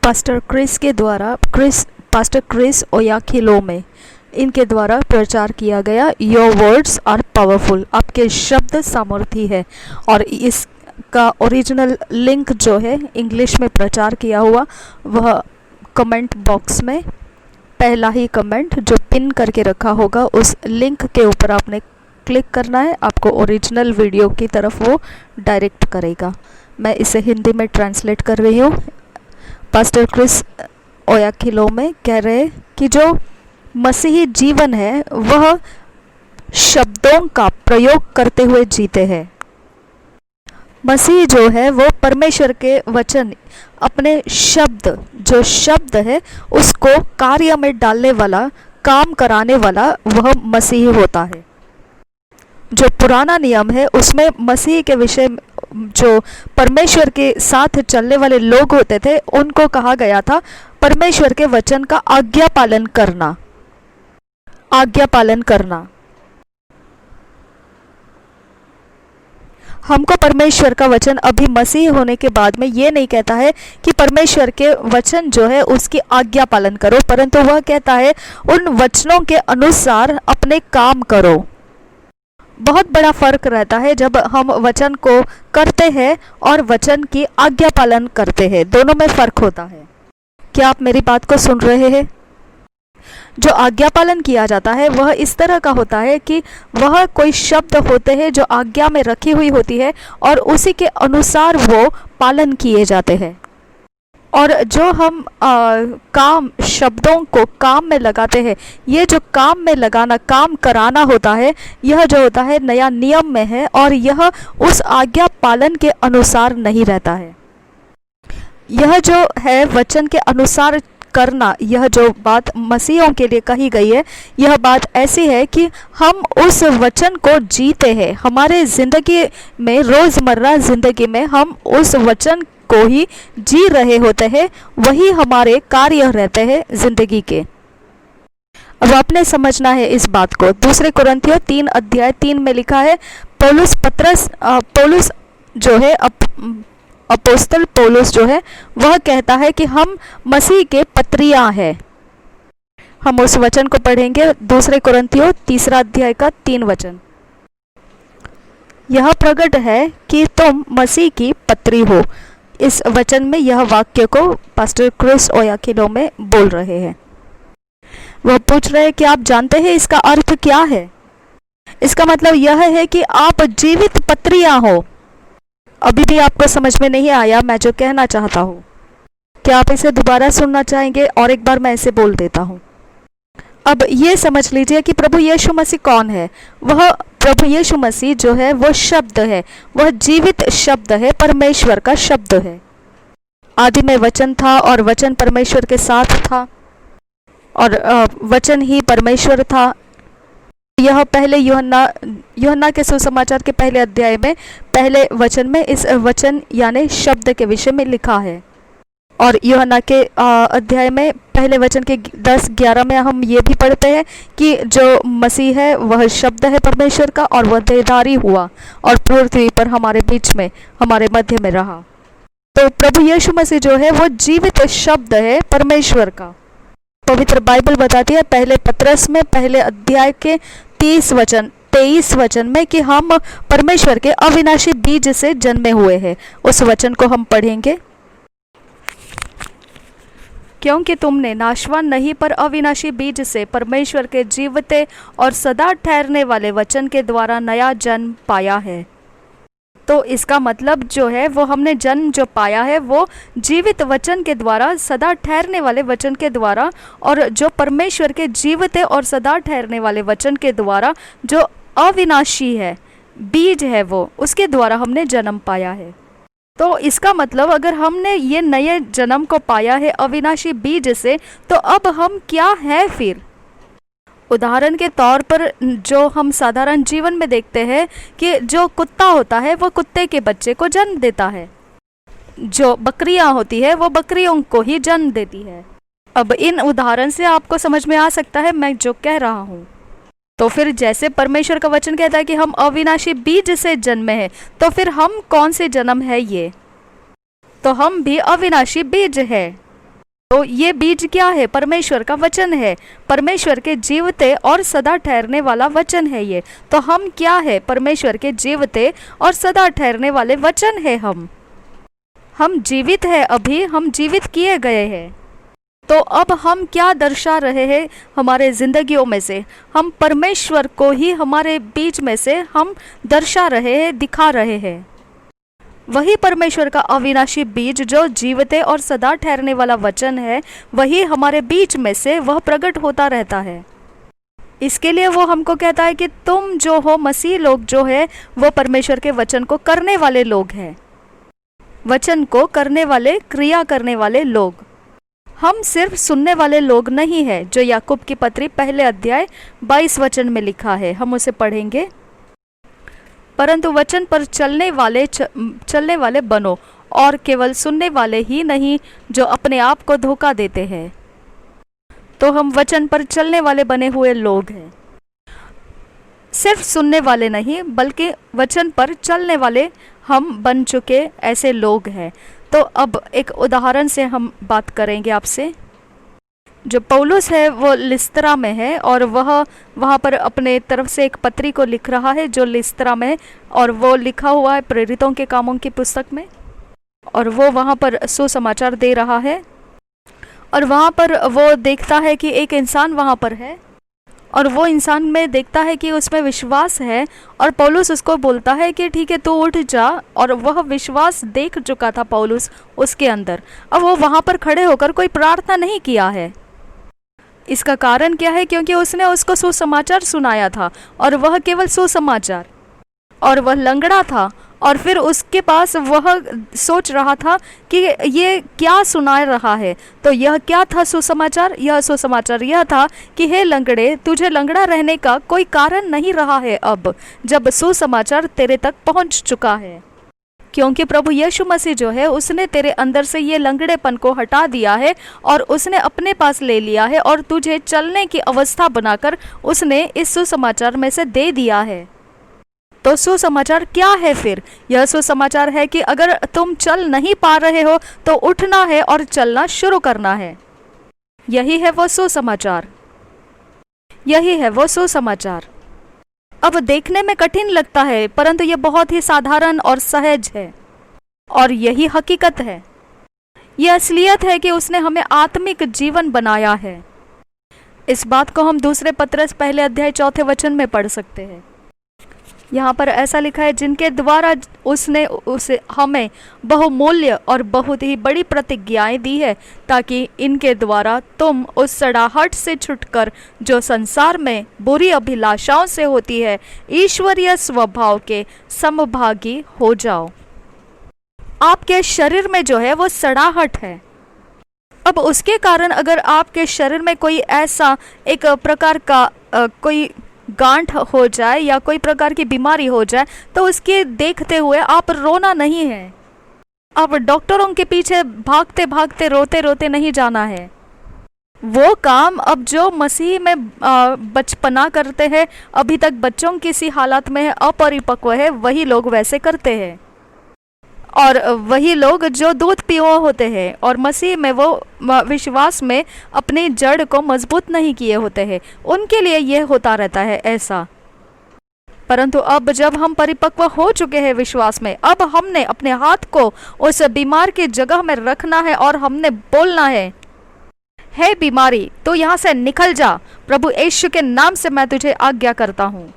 Pastor Chris ओयाखिलोमे इनके द्वारा प्रचार किया गया योर वर्ड्स आर पावरफुल, आपके शब्द सामर्थी है। और इसका ओरिजिनल लिंक जो है इंग्लिश में प्रचार किया हुआ वह कमेंट बॉक्स में पहला ही कमेंट जो पिन करके रखा होगा उस लिंक के ऊपर आपने क्लिक करना है, आपको ओरिजिनल वीडियो की तरफ वो डायरेक्ट करेगा। मैं इसे हिंदी में ट्रांसलेट कर रही हूँ। पास्टर क्रिस ओयाखिलोमे कह रहे कि जो मसीही जीवन है वह शब्दों का प्रयोग करते हुए जीते हैं। मसीह जो है वो परमेश्वर के वचन, अपने शब्द, जो शब्द है उसको कार्य में डालने वाला, काम कराने वाला वह मसीह होता है। जो पुराना नियम है उसमें मसीह के विषय जो परमेश्वर के साथ चलने वाले लोग होते थे उनको कहा गया था परमेश्वर के वचन का आज्ञा पालन करना। हमको परमेश्वर का वचन अभी मसीह होने के बाद में ये नहीं कहता है कि परमेश्वर के वचन जो है उसकी आज्ञा पालन करो, परंतु वह कहता है उन वचनों के अनुसार अपने काम करो। बहुत बड़ा फर्क रहता है जब हम वचन को करते हैं और वचन की आज्ञा पालन करते हैं, दोनों में फर्क होता है। क्या आप मेरी बात को सुन रहे हैं? जो आज्ञा पालन किया जाता है वह इस तरह का होता है कि वह कोई शब्द होते हैं जो आज्ञा में रखी हुई होती है और उसी के अनुसार वो पालन किए जाते हैं। और जो हम काम, शब्दों को काम में लगाते हैं, ये जो काम में लगाना, काम कराना होता है, यह जो होता है नया नियम में है और यह उस आज्ञा पालन के अनुसार नहीं रहता है। यह जो है वचन के अनुसार करना, यह जो बात मसीहों के लिए कही गई है, यह बात ऐसी है कि हम उस वचन को जीते हैं। हमारे ज़िंदगी में, रोज़मर्रा ज़िंदगी में हम उस वचन को ही जी रहे होते हैं, वही हमारे कार्य रहते हैं ज़िंदगी के। अब आपने समझना है इस बात को। दूसरे कुरिन्थियों 3:3 में लिखा है, पौलुस जो है, अपोस्तल पौलुस जो है वह कहता है कि हम मसीह के पत्रियां हैं। हम उस वचन को पढ़ेंगे, दूसरे कुरिन्थियों 3:3 वचन। यह प्रकट है कि तुम मसीह की पत्री हो। इस वचन में यह वाक्य को पास्टर क्रिस ओयाखिलोमे बोल रहे हैं। वह पूछ रहे हैं कि आप जानते हैं इसका अर्थ क्या है? इसका मतलब यह है कि आप जीवित पत्रियां हो। अभी भी आपको समझ में नहीं आया मैं जो कहना चाहता हूँ? क्या आप इसे दोबारा सुनना चाहेंगे? और एक बार मैं इसे बोल देता हूँ। अब ये समझ लीजिए कि प्रभु यीशु मसीह कौन है। वह प्रभु यीशु मसीह जो है वो शब्द है, वह जीवित शब्द है, परमेश्वर का शब्द है। आदि में वचन था और वचन परमेश्वर के साथ था और वचन ही परमेश्वर था। यह पहले यूहन्ना के सुसमाचार के पहले अध्याय में पहले वचन में इस वचन यानी शब्द के विषय में लिखा है। और यूहन्ना के अध्याय में पहले वचन के 10-11 में हम ये भी पढ़ते हैं कि जो मसीह है वह शब्द है परमेश्वर का और वह देहधारी हुआ और पृथ्वी पर हमारे बीच में, हमारे मध्य में रहा। तो प्रभु यीशु मसीह जो है वो जीवित शब्द है परमेश्वर का। पवित्र बाइबल बताती है पहले पत्रस में पहले अध्याय के 23 वचन में कि हम परमेश्वर के अविनाशी बीज से जन्मे हुए हैं। उस वचन को हम पढ़ेंगे। क्योंकि तुमने नाशवान नहीं पर अविनाशी बीज से परमेश्वर के जीवते और सदा ठहरने वाले वचन के द्वारा नया जन्म पाया है। तो इसका मतलब जो है वो हमने जन्म जो पाया है वो जीवित वचन के द्वारा, सदा ठहरने वाले वचन के द्वारा, और जो परमेश्वर के जीवते और सदा ठहरने वाले वचन के द्वारा जो अविनाशी है, बीज है, वो उसके द्वारा हमने जन्म पाया है। तो इसका मतलब अगर हमने ये नए जन्म को पाया है अविनाशी बीज से, तो अब हम क्या है फिर? उदाहरण के तौर पर जो हम साधारण जीवन में देखते हैं कि जो कुत्ता होता है वो कुत्ते के बच्चे को जन्म देता है, जो बकरियां होती है वो बकरियों को ही जन्म देती है। अब इन उदाहरण से आपको समझ में आ सकता है मैं जो कह रहा हूँ। तो फिर जैसे परमेश्वर का वचन कहता है कि हम अविनाशी बीज से जन्मे हैं, तो फिर हम कौन से जन्म है ये? तो हम भी अविनाशी बीज है। तो ये बीज क्या है? परमेश्वर का वचन है, परमेश्वर के जीवते और सदा ठहरने वाला वचन है ये। तो हम क्या है? परमेश्वर के जीवते और सदा ठहरने वाले वचन है हम जीवित है, अभी हम जीवित किए गए हैं। तो अब हम क्या दर्शा रहे हैं हमारे जिंदगियों में से? हम परमेश्वर को ही हमारे बीच में से हम दर्शा रहे हैं, दिखा रहे हैं। वही परमेश्वर का अविनाशी बीज जो जीवते और सदा ठहरने वाला वचन है, वही हमारे बीच में से वह प्रकट होता रहता है। इसके लिए वो हमको कहता है कि तुम जो हो, मसीह लोग जो है, वो परमेश्वर के वचन को करने वाले लोग हैं, वचन को करने वाले, क्रिया करने वाले लोग। हम सिर्फ सुनने वाले लोग नहीं है, जो याकूब की पत्री पहले अध्याय 22 वचन में लिखा है, हम उसे पढ़ेंगे। परंतु वचन पर चलने वाले बनो, और केवल सुनने वाले ही नहीं जो अपने आप को धोखा देते हैं। तो हम वचन पर चलने वाले बने हुए लोग हैं, सिर्फ सुनने वाले नहीं बल्कि वचन पर चलने वाले हम बन चुके ऐसे लोग हैं। तो अब एक उदाहरण से हम बात करेंगे आपसे। जो पौलुस है वो लिस्त्रा में है, और वह वहाँ पर अपने तरफ से एक पत्री को लिख रहा है जो लिस्त्रा में, और वो लिखा हुआ है प्रेरितों के कामों की पुस्तक में, और वो वहाँ पर सुसमाचार दे रहा है। और वहाँ पर वो देखता है कि एक इंसान वहाँ पर है, और वो इंसान में देखता है कि उसमें विश्वास है, और पौलुस उसको बोलता है कि ठीक है तू उठ जा। और वह विश्वास देख चुका था पौलुस उसके अंदर। अब वो वहाँ पर खड़े होकर कोई प्रार्थना नहीं किया है। इसका कारण क्या है? क्योंकि उसने उसको सुसमाचार सुनाया था, और वह केवल सुसमाचार, और वह लंगड़ा था। और फिर उसके पास वह सोच रहा था कि ये क्या सुना रहा है। तो यह क्या था सुसमाचार? यह सुसमाचार यह था कि हे लंगड़े, तुझे लंगड़ा रहने का कोई कारण नहीं रहा है अब, जब सुसमाचार तेरे तक पहुंच चुका है। क्योंकि प्रभु यीशु मसीह जो है, उसने तेरे अंदर से ये लंगड़ेपन को हटा दिया है, और उसने अपने पास ले लिया है, और तुझे चलने की अवस्था बनाकर उसने इस सुसमाचार में से दे दिया है। तो सुसमाचार क्या है फिर? यह सुसमाचार है कि अगर तुम चल नहीं पा रहे हो तो उठना है और चलना शुरू करना है। यही है वो सुसमाचार, यही है वो सुसमाचार। अब देखने में कठिन लगता है, परंतु यह बहुत ही साधारण और सहज है, और यही हकीकत है। यह असलियत है कि उसने हमें आत्मिक जीवन बनाया है। इस बात को हम दूसरे पत्रस पहले अध्याय 4 वचन में पढ़ सकते हैं। यहाँ पर ऐसा लिखा है, जिनके द्वारा उसने उसे हमें बहुमूल्य और बहुत ही बड़ी प्रतिज्ञाएं दी है, ताकि इनके द्वारा तुम उस सड़ाहट से छुटकर जो संसार में बुरी अभिलाषाओं से होती है, ईश्वरीय स्वभाव के समभागी हो जाओ। आपके शरीर में जो है वो सड़ाहट है। अब उसके कारण अगर आपके शरीर में कोई ऐसा एक प्रकार का कोई गांठ हो जाए या कोई प्रकार की बीमारी हो जाए, तो उसके देखते हुए आप रोना नहीं है। अब डॉक्टरों के पीछे भागते भागते रोते रोते नहीं जाना है। वो काम अब जो मसीह में बचपना करते हैं, अभी तक बच्चों की सी हालत में है, अपरिपक्व है, वही लोग वैसे करते हैं। और वही लोग जो दूध पियो होते हैं और मसीह में वो विश्वास में अपनी जड़ को मजबूत नहीं किए होते हैं, उनके लिए ये होता रहता है ऐसा। परंतु अब जब हम परिपक्व हो चुके हैं विश्वास में, अब हमने अपने हाथ को उस बीमार की जगह में रखना है और हमने बोलना है, हे बीमारी तो यहाँ से निकल जा, प्रभु यीशु के नाम से मैं तुझे आज्ञा करता हूँ,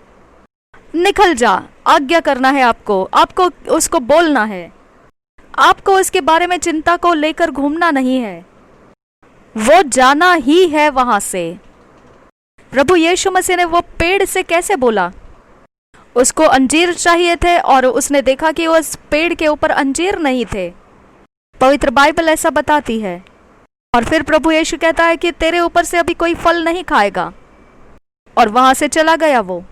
निकल जा। आज्ञा करना है आपको उसको बोलना है। आपको उसके बारे में चिंता को लेकर घूमना नहीं है, वो जाना ही है वहां से। प्रभु यीशु मसीह ने वो पेड़ से कैसे बोला? उसको अंजीर चाहिए थे और उसने देखा कि उस पेड़ के ऊपर अंजीर नहीं थे। पवित्र बाइबल ऐसा बताती है। और फिर प्रभु यीशु कहता है कि तेरे ऊपर से अभी कोई फल नहीं खाएगा, और वहां से चला गया वो।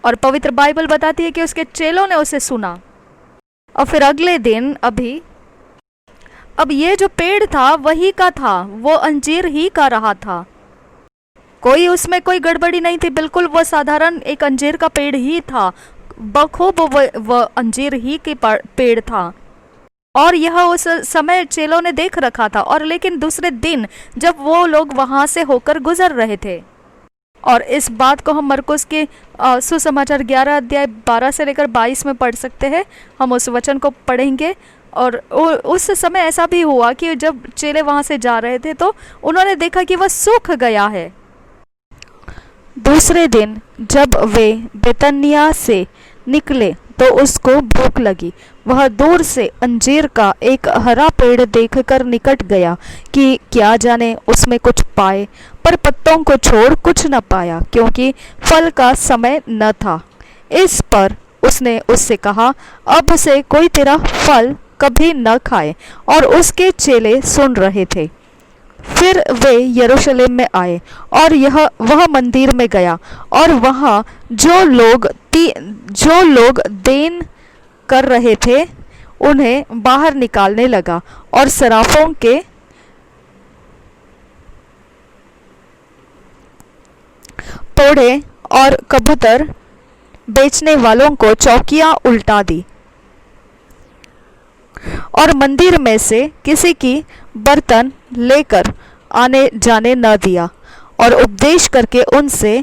और पवित्र बाइबल बताती है कि उसके चेलों ने उसे सुना, और फिर अगले दिन अब ये जो पेड़ था वही का था, वो अंजीर ही का रहा था, कोई उसमें कोई गड़बड़ी नहीं थी, बिल्कुल वो साधारण एक अंजीर का पेड़ ही था, बखूब वो अंजीर ही के पेड़ था। और यह उस समय चेलों ने देख रखा था। और लेकिन दूसरे दिन जब वो लोग वहां से होकर गुजर रहे थे, और इस बात को हम मरकुस के सुसमाचार 11 अध्याय 12 से लेकर 22 में पढ़ सकते हैं। हम उस वचन को पढ़ेंगे। और उस समय ऐसा भी हुआ कि जब चेले वहां से जा रहे थे तो उन्होंने देखा कि वह सूख गया है। दूसरे दिन जब वे बेतनिया से निकले तो उसको भूख लगी। वह दूर से अंजीर का एक हरा पेड़ देखकर निकट गया कि क्या जाने उसमें कुछ पाए, पर पत्तों को छोड़ कुछ न पाया, क्योंकि फल का समय न था। इस पर उसने उससे कहा, अब से कोई तेरा फल कभी न खाए। और उसके चेले सुन रहे थे। फिर वे यरूशलेम में आए और वह मंदिर में गया, और वहाँ जो लोग देन कर रहे थे उन्हें बाहर निकालने लगा, और सराफों के तोड़े और कबूतर बेचने वालों को चौकियां उल्टा दी, और मंदिर में से किसी की बर्तन लेकर आने जाने न दिया, और उपदेश करके उनसे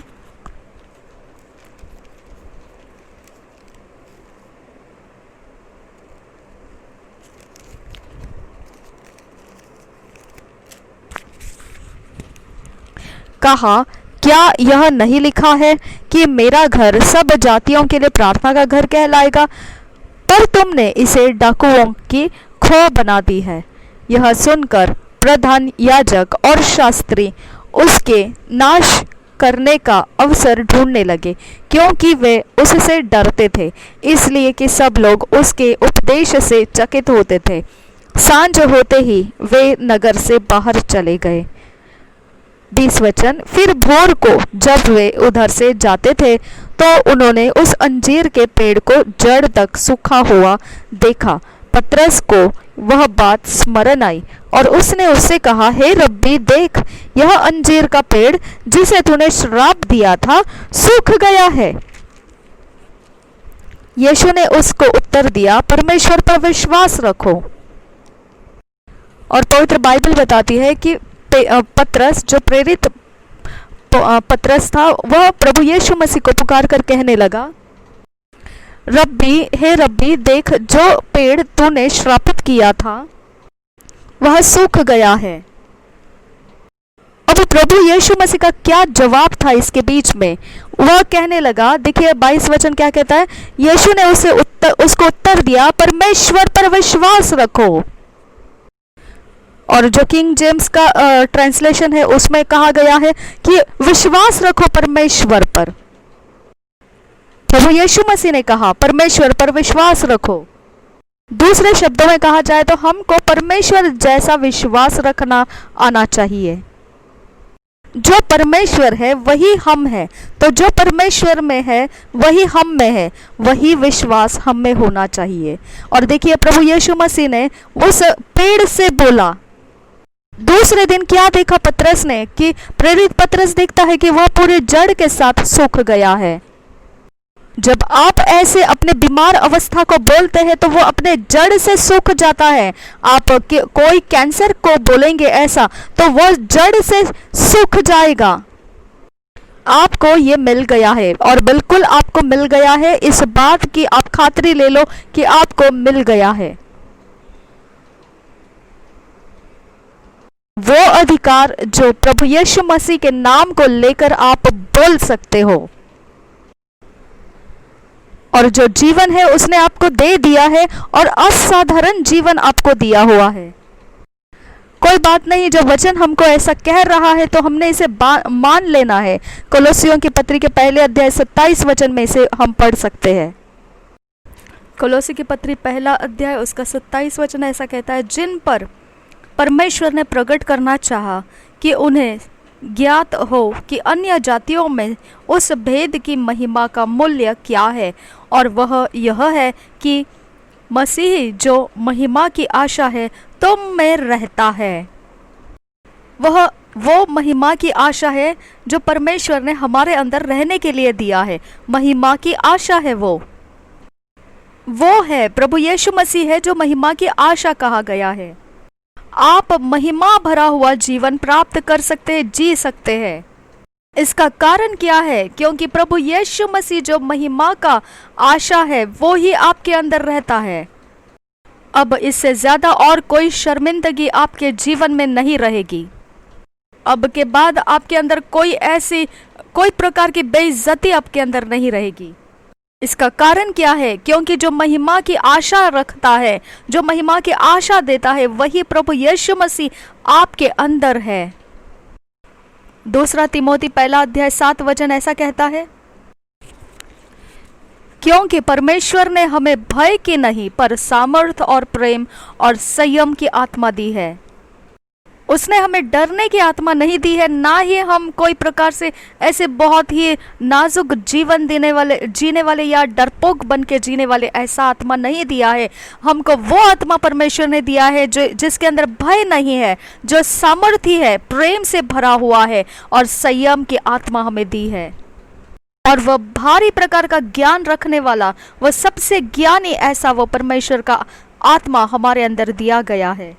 कहा, क्या यह नहीं लिखा है कि मेरा घर सब जातियों के लिए प्रार्थना का घर कहलाएगा? पर तुमने इसे डाकुओं की खोह बना दी है। यह सुनकर प्रधान याजक और शास्त्री उसके नाश करने का अवसर ढूंढने लगे, क्योंकि वे उससे डरते थे, इसलिए कि सब लोग उसके उपदेश से चकित होते थे। सांझ होते ही वे नगर से बाहर चले गए। 20 वचन। फिर भोर को जब वे उधर से जाते थे तो उन्होंने उस अंजीर के पेड़ को जड़ तक सूखा हुआ देखा। पतरस को वह बात स्मरण आई और उसने उससे कहा, हे रब्बी, देख, यह अंजीर का पेड़ जिसे तूने श्राप दिया था सूख गया है। यीशु ने उसको उत्तर दिया, परमेश्वर पर विश्वास रखो। और पवित्र बाइबल बताती है कि पतरस, जो प्रेरित पतरस था, वह प्रभु यीशु मसीह को पुकार कर कहने लगा, रब्बी, हे रब्बी, देख, जो पेड़ तूने श्रापित किया था वह सूख गया है। अब प्रभु यीशु मसीह का क्या जवाब था इसके बीच में? वह कहने लगा, देखिए 22 वचन क्या कहता है, यीशु ने उसको उत्तर दिया, परमेश्वर पर विश्वास रखो। और जो किंग जेम्स का ट्रांसलेशन है उसमें कहा गया है कि विश्वास रखो परमेश्वर पर। प्रभु यीशु मसीह ने कहा परमेश्वर पर विश्वास रखो। दूसरे शब्दों में कहा जाए तो हमको परमेश्वर जैसा विश्वास रखना आना चाहिए। जो परमेश्वर है वही हम है, तो जो परमेश्वर में है वही हम में है, वही विश्वास हम में होना चाहिए। और देखिए प्रभु यीशु मसीह ने उस पेड़ से बोला। दूसरे दिन क्या देखा पतरस ने कि प्रेरित पतरस देखता है कि वह पूरे जड़ के साथ सूख गया है। जब आप ऐसे अपने बीमार अवस्था को बोलते हैं तो वो अपने जड़ से सूख जाता है। आप कोई कैंसर को बोलेंगे ऐसा तो वह जड़ से सूख जाएगा। आपको ये मिल गया है और बिल्कुल आपको मिल गया है, इस बात की आप खातरी ले लो कि आपको मिल गया है। वो अधिकार जो प्रभु यीशु मसीह के नाम को लेकर आप बोल सकते हो, और जो जीवन है उसने आपको दे दिया है और असाधारण जीवन आपको दिया हुआ है। कोई बात नहीं, जब वचन हमको ऐसा कह रहा है तो हमने इसे मान लेना है। कोलोसियों की पत्री के पहले अध्याय 27 वचन में इसे हम पढ़ सकते हैं। कोलोसी की पत्री पहला अध्याय उसका 27 वचन ऐसा कहता है, जिन पर परमेश्वर ने प्रकट करना चाहा कि उन्हें ज्ञात हो कि अन्य जातियों में उस भेद की महिमा का मूल्य क्या है, और वह यह है कि मसीह जो महिमा की आशा है तुम में रहता है। वो महिमा की आशा है जो परमेश्वर ने हमारे अंदर रहने के लिए दिया है। महिमा की आशा है वो। वो है प्रभु यीशु मसीह है जो महिमा की आशा कहा गया है। आप महिमा भरा हुआ जीवन प्राप्त कर सकते हैं, जी सकते हैं। इसका कारण क्या है? क्योंकि प्रभु यीशु मसीह जो महिमा का आशा है वो ही आपके अंदर रहता है। अब इससे ज्यादा और कोई शर्मिंदगी आपके जीवन में नहीं रहेगी। अब के बाद आपके अंदर कोई प्रकार की बेइज्जती आपके अंदर नहीं रहेगी। इसका कारण क्या है? क्योंकि जो महिमा की आशा रखता है, जो महिमा की आशा देता है, वही प्रभु यीशु मसीह आपके अंदर है। दूसरा तिमोथी 1:7 ऐसा कहता है, क्योंकि परमेश्वर ने हमें भय की नहीं पर सामर्थ और प्रेम और संयम की आत्मा दी है। उसने हमें डरने की आत्मा नहीं दी है, ना ही हम कोई प्रकार से ऐसे बहुत ही नाजुक जीवन जीने वाले या डरपोक बन के जीने वाले ऐसा आत्मा नहीं दिया है। हमको वो आत्मा परमेश्वर ने दिया है जिसके अंदर भय नहीं है, जो सामर्थी है, प्रेम से भरा हुआ है और संयम की आत्मा हमें दी है। और वह भारी प्रकार का ज्ञान रखने वाला, वह सबसे ज्ञानी ऐसा वो परमेश्वर का आत्मा हमारे अंदर दिया गया है।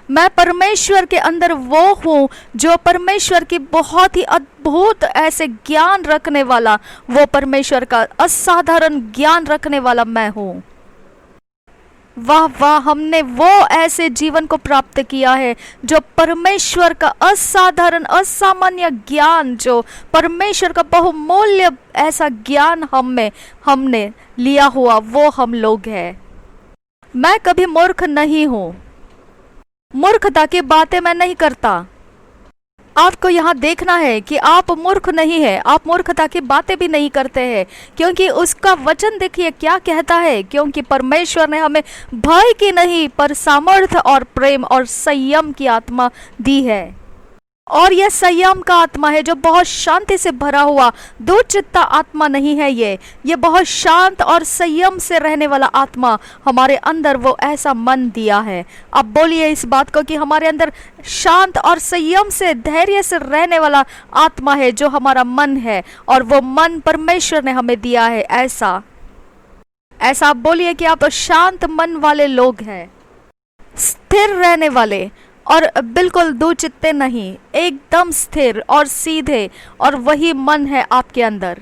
मैं परमेश्वर के अंदर वो हूँ जो परमेश्वर की बहुत ही अद्भुत ऐसे ज्ञान रखने वाला, वो परमेश्वर का असाधारण ज्ञान रखने वाला मैं हूँ। वाह वाह, हमने वो ऐसे जीवन को प्राप्त किया है जो परमेश्वर का असाधारण असामान्य ज्ञान, जो परमेश्वर का बहुमूल्य ऐसा ज्ञान हमने लिया हुआ वो हम लोग हैं। मैं कभी मूर्ख नहीं हूँ, मूर्खता की बातें मैं नहीं करता। आपको यहाँ देखना है कि आप मूर्ख नहीं है, आप मूर्खता की बातें भी नहीं करते हैं, क्योंकि उसका वचन देखिए क्या कहता है। क्योंकि परमेश्वर ने हमें भय की नहीं पर सामर्थ और प्रेम और संयम की आत्मा दी है। और यह संयम का आत्मा है जो बहुत शांति से भरा हुआ, दुचित्ता आत्मा नहीं है। ये बहुत शांत और संयम से रहने वाला आत्मा हमारे अंदर वो ऐसा मन दिया है। अब बोलिए इस बात को कि हमारे अंदर शांत और संयम से, धैर्य से रहने वाला आत्मा है जो हमारा मन है, और वो मन परमेश्वर ने हमें दिया है। ऐसा आप बोलिए कि आप शांत मन वाले लोग हैं, स्थिर रहने वाले और बिल्कुल दुचित्ते नहीं, एकदम स्थिर और सीधे, और वही मन है आपके अंदर।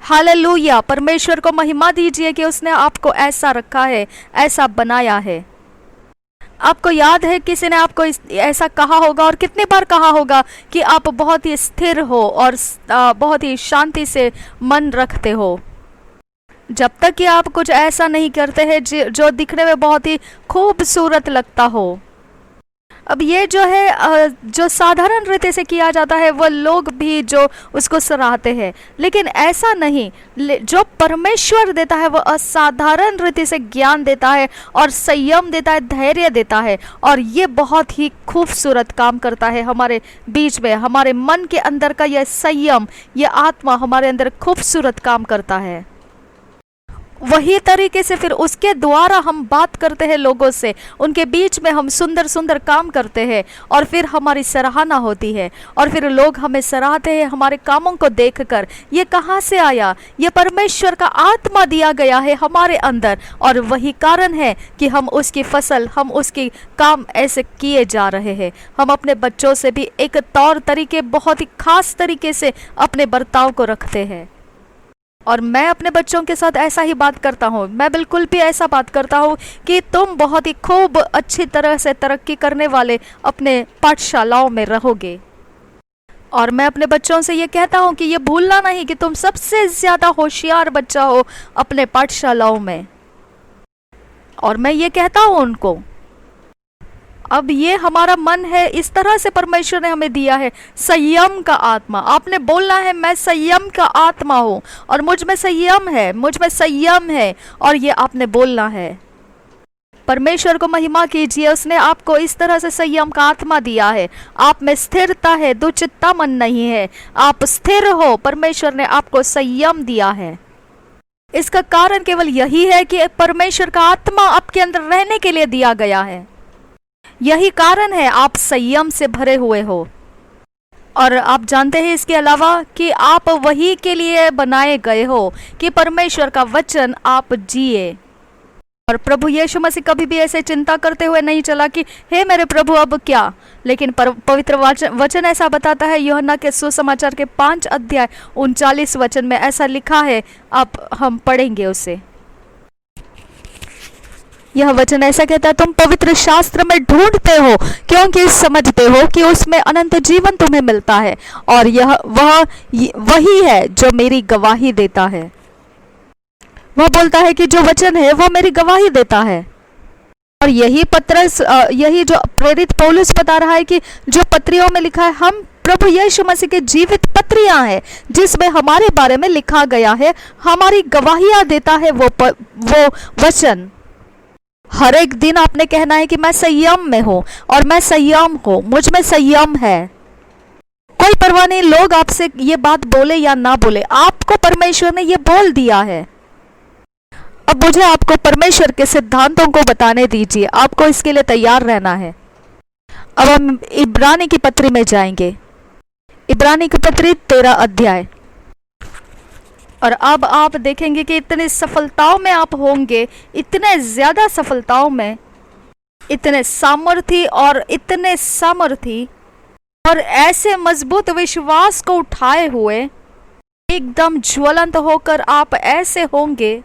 हालेलुया, परमेश्वर को महिमा दीजिए कि उसने आपको ऐसा रखा है, ऐसा बनाया है। आपको याद है किसी ने आपको ऐसा कहा होगा, और कितनी बार कहा होगा कि आप बहुत ही स्थिर हो और बहुत ही शांति से मन रखते हो। जब तक कि आप कुछ ऐसा नहीं करते हैं जो दिखने में बहुत ही खूबसूरत लगता हो। अब ये जो है जो साधारण रीति से किया जाता है वो लोग भी जो उसको सराहते हैं, लेकिन ऐसा नहीं। जो परमेश्वर देता है वो असाधारण रीति से ज्ञान देता है और संयम देता है, धैर्य देता है, और ये बहुत ही खूबसूरत काम करता है हमारे बीच में। हमारे मन के अंदर का यह संयम, यह आत्मा हमारे अंदर खूबसूरत काम करता है। वही तरीके से फिर उसके द्वारा हम बात करते हैं लोगों से, उनके बीच में हम सुंदर सुंदर काम करते हैं, और फिर हमारी सराहना होती है, और फिर लोग हमें सराहते हैं हमारे कामों को देखकर। ये कहाँ से आया? ये परमेश्वर का आत्मा दिया गया है हमारे अंदर, और वही कारण है कि हम उसकी फसल, हम उसकी काम ऐसे किए जा रहे हैं। हम अपने बच्चों से भी एक तौर तरीके, बहुत ही खास तरीके से अपने बर्ताव को रखते हैं। और मैं अपने बच्चों के साथ ऐसा ही बात करता हूँ। मैं बिल्कुल भी ऐसा बात करता हूँ कि तुम बहुत ही खूब अच्छी तरह से तरक्की करने वाले अपने पाठशालाओं में रहोगे। और मैं अपने बच्चों से ये कहता हूँ कि ये भूलना नहीं कि तुम सबसे ज़्यादा होशियार बच्चा हो अपने पाठशालाओं में। और मैं ये कहता हूँ उनको, अब ये हमारा मन है, इस तरह से परमेश्वर ने हमें दिया है संयम का आत्मा। आपने बोलना है मैं संयम का आत्मा हूँ और मुझ में संयम है, मुझ में संयम है, और ये आपने बोलना है। परमेश्वर को महिमा कीजिए, उसने आपको इस तरह से संयम का आत्मा दिया है। आप में स्थिरता है, दुचित्ता मन नहीं है, आप स्थिर हो। परमेश्वर ने आपको संयम दिया है। इसका कारण केवल यही है कि परमेश्वर का आत्मा आपके अंदर रहने के लिए दिया गया है। यही कारण है आप संयम से भरे हुए हो। और आप जानते हैं इसके अलावा कि आप वही के लिए बनाए गए हो कि परमेश्वर का वचन आप जिए। और प्रभु यीशु मसीह कभी भी ऐसे चिंता करते हुए नहीं चला कि हे मेरे प्रभु अब क्या, लेकिन पवित्र वचन ऐसा बताता है, यूहन्ना के सुसमाचार के 5 अध्याय 39 वचन में ऐसा लिखा है। अब हम पढ़ेंगे उसे। यह वचन ऐसा कहता है, तुम पवित्र शास्त्र में ढूंढते हो क्योंकि समझते हो कि उसमें अनंत जीवन तुम्हें मिलता है, और यह वही है जो मेरी गवाही देता है। वह बोलता है कि जो वचन है वो मेरी गवाही देता है। और यही जो प्रेरित पौलुस बता रहा है कि जो पत्रियों में लिखा है, हम प्रभु यीशु मसीह के जीवित पत्रियां हैं जिसमें हमारे बारे में लिखा गया है, हमारी गवाहियां देता है वो वचन। हर एक दिन आपने कहना है कि मैं संयम में हूं और मैं संयम हूं, मुझ में संयम है। कोई परवाह नहीं लोग आपसे ये बात बोले या ना बोले, आपको परमेश्वर ने ये बोल दिया है। अब मुझे आपको परमेश्वर के सिद्धांतों को बताने दीजिए, आपको इसके लिए तैयार रहना है। अब हम इब्रानी की पत्री में जाएंगे, इब्रानी की पत्री 13 अध्याय। और अब आप देखेंगे कि इतनी सफलताओं में आप होंगे, इतने ज्यादा सफलताओं में, इतने सामर्थी और ऐसे मजबूत विश्वास को उठाए हुए एकदम ज्वलंत होकर आप ऐसे होंगे।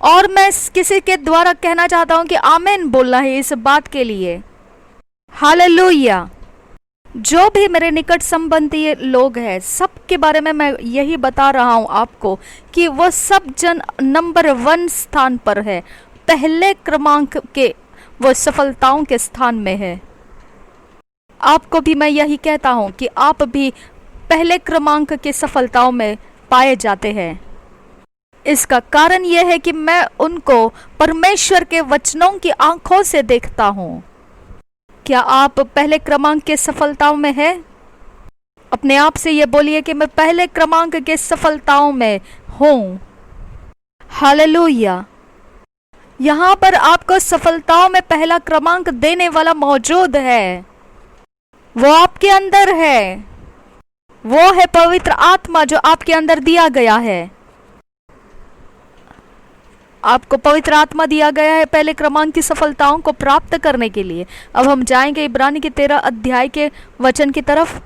और मैं किसी के द्वारा कहना चाहता हूं कि आमीन बोलना है इस बात के लिए। हालेलुया। जो भी मेरे निकट संबंधी लोग हैं, सबके बारे में मैं यही बता रहा हूं आपको कि वो सब जन नंबर 1 स्थान पर है, पहले क्रमांक के वो सफलताओं के स्थान में है। आपको भी मैं यही कहता हूं कि आप भी पहले क्रमांक के सफलताओं में पाए जाते हैं। इसका कारण यह है कि मैं उनको परमेश्वर के वचनों की आंखों से देखता हूं। क्या आप पहले क्रमांक के सफलताओं में हैं? अपने आप से ये बोलिए कि मैं पहले क्रमांक के सफलताओं में हूं। हालेलुया। यहां पर आपको सफलताओं में पहला क्रमांक देने वाला मौजूद है, वो आपके अंदर है। वो है पवित्र आत्मा जो आपके अंदर दिया गया है। आपको पवित्र आत्मा दिया गया है पहले क्रमांक की सफलताओं को प्राप्त करने के लिए। अब हम जाएंगे इब्रानी के 13 अध्याय के वचन की तरफ।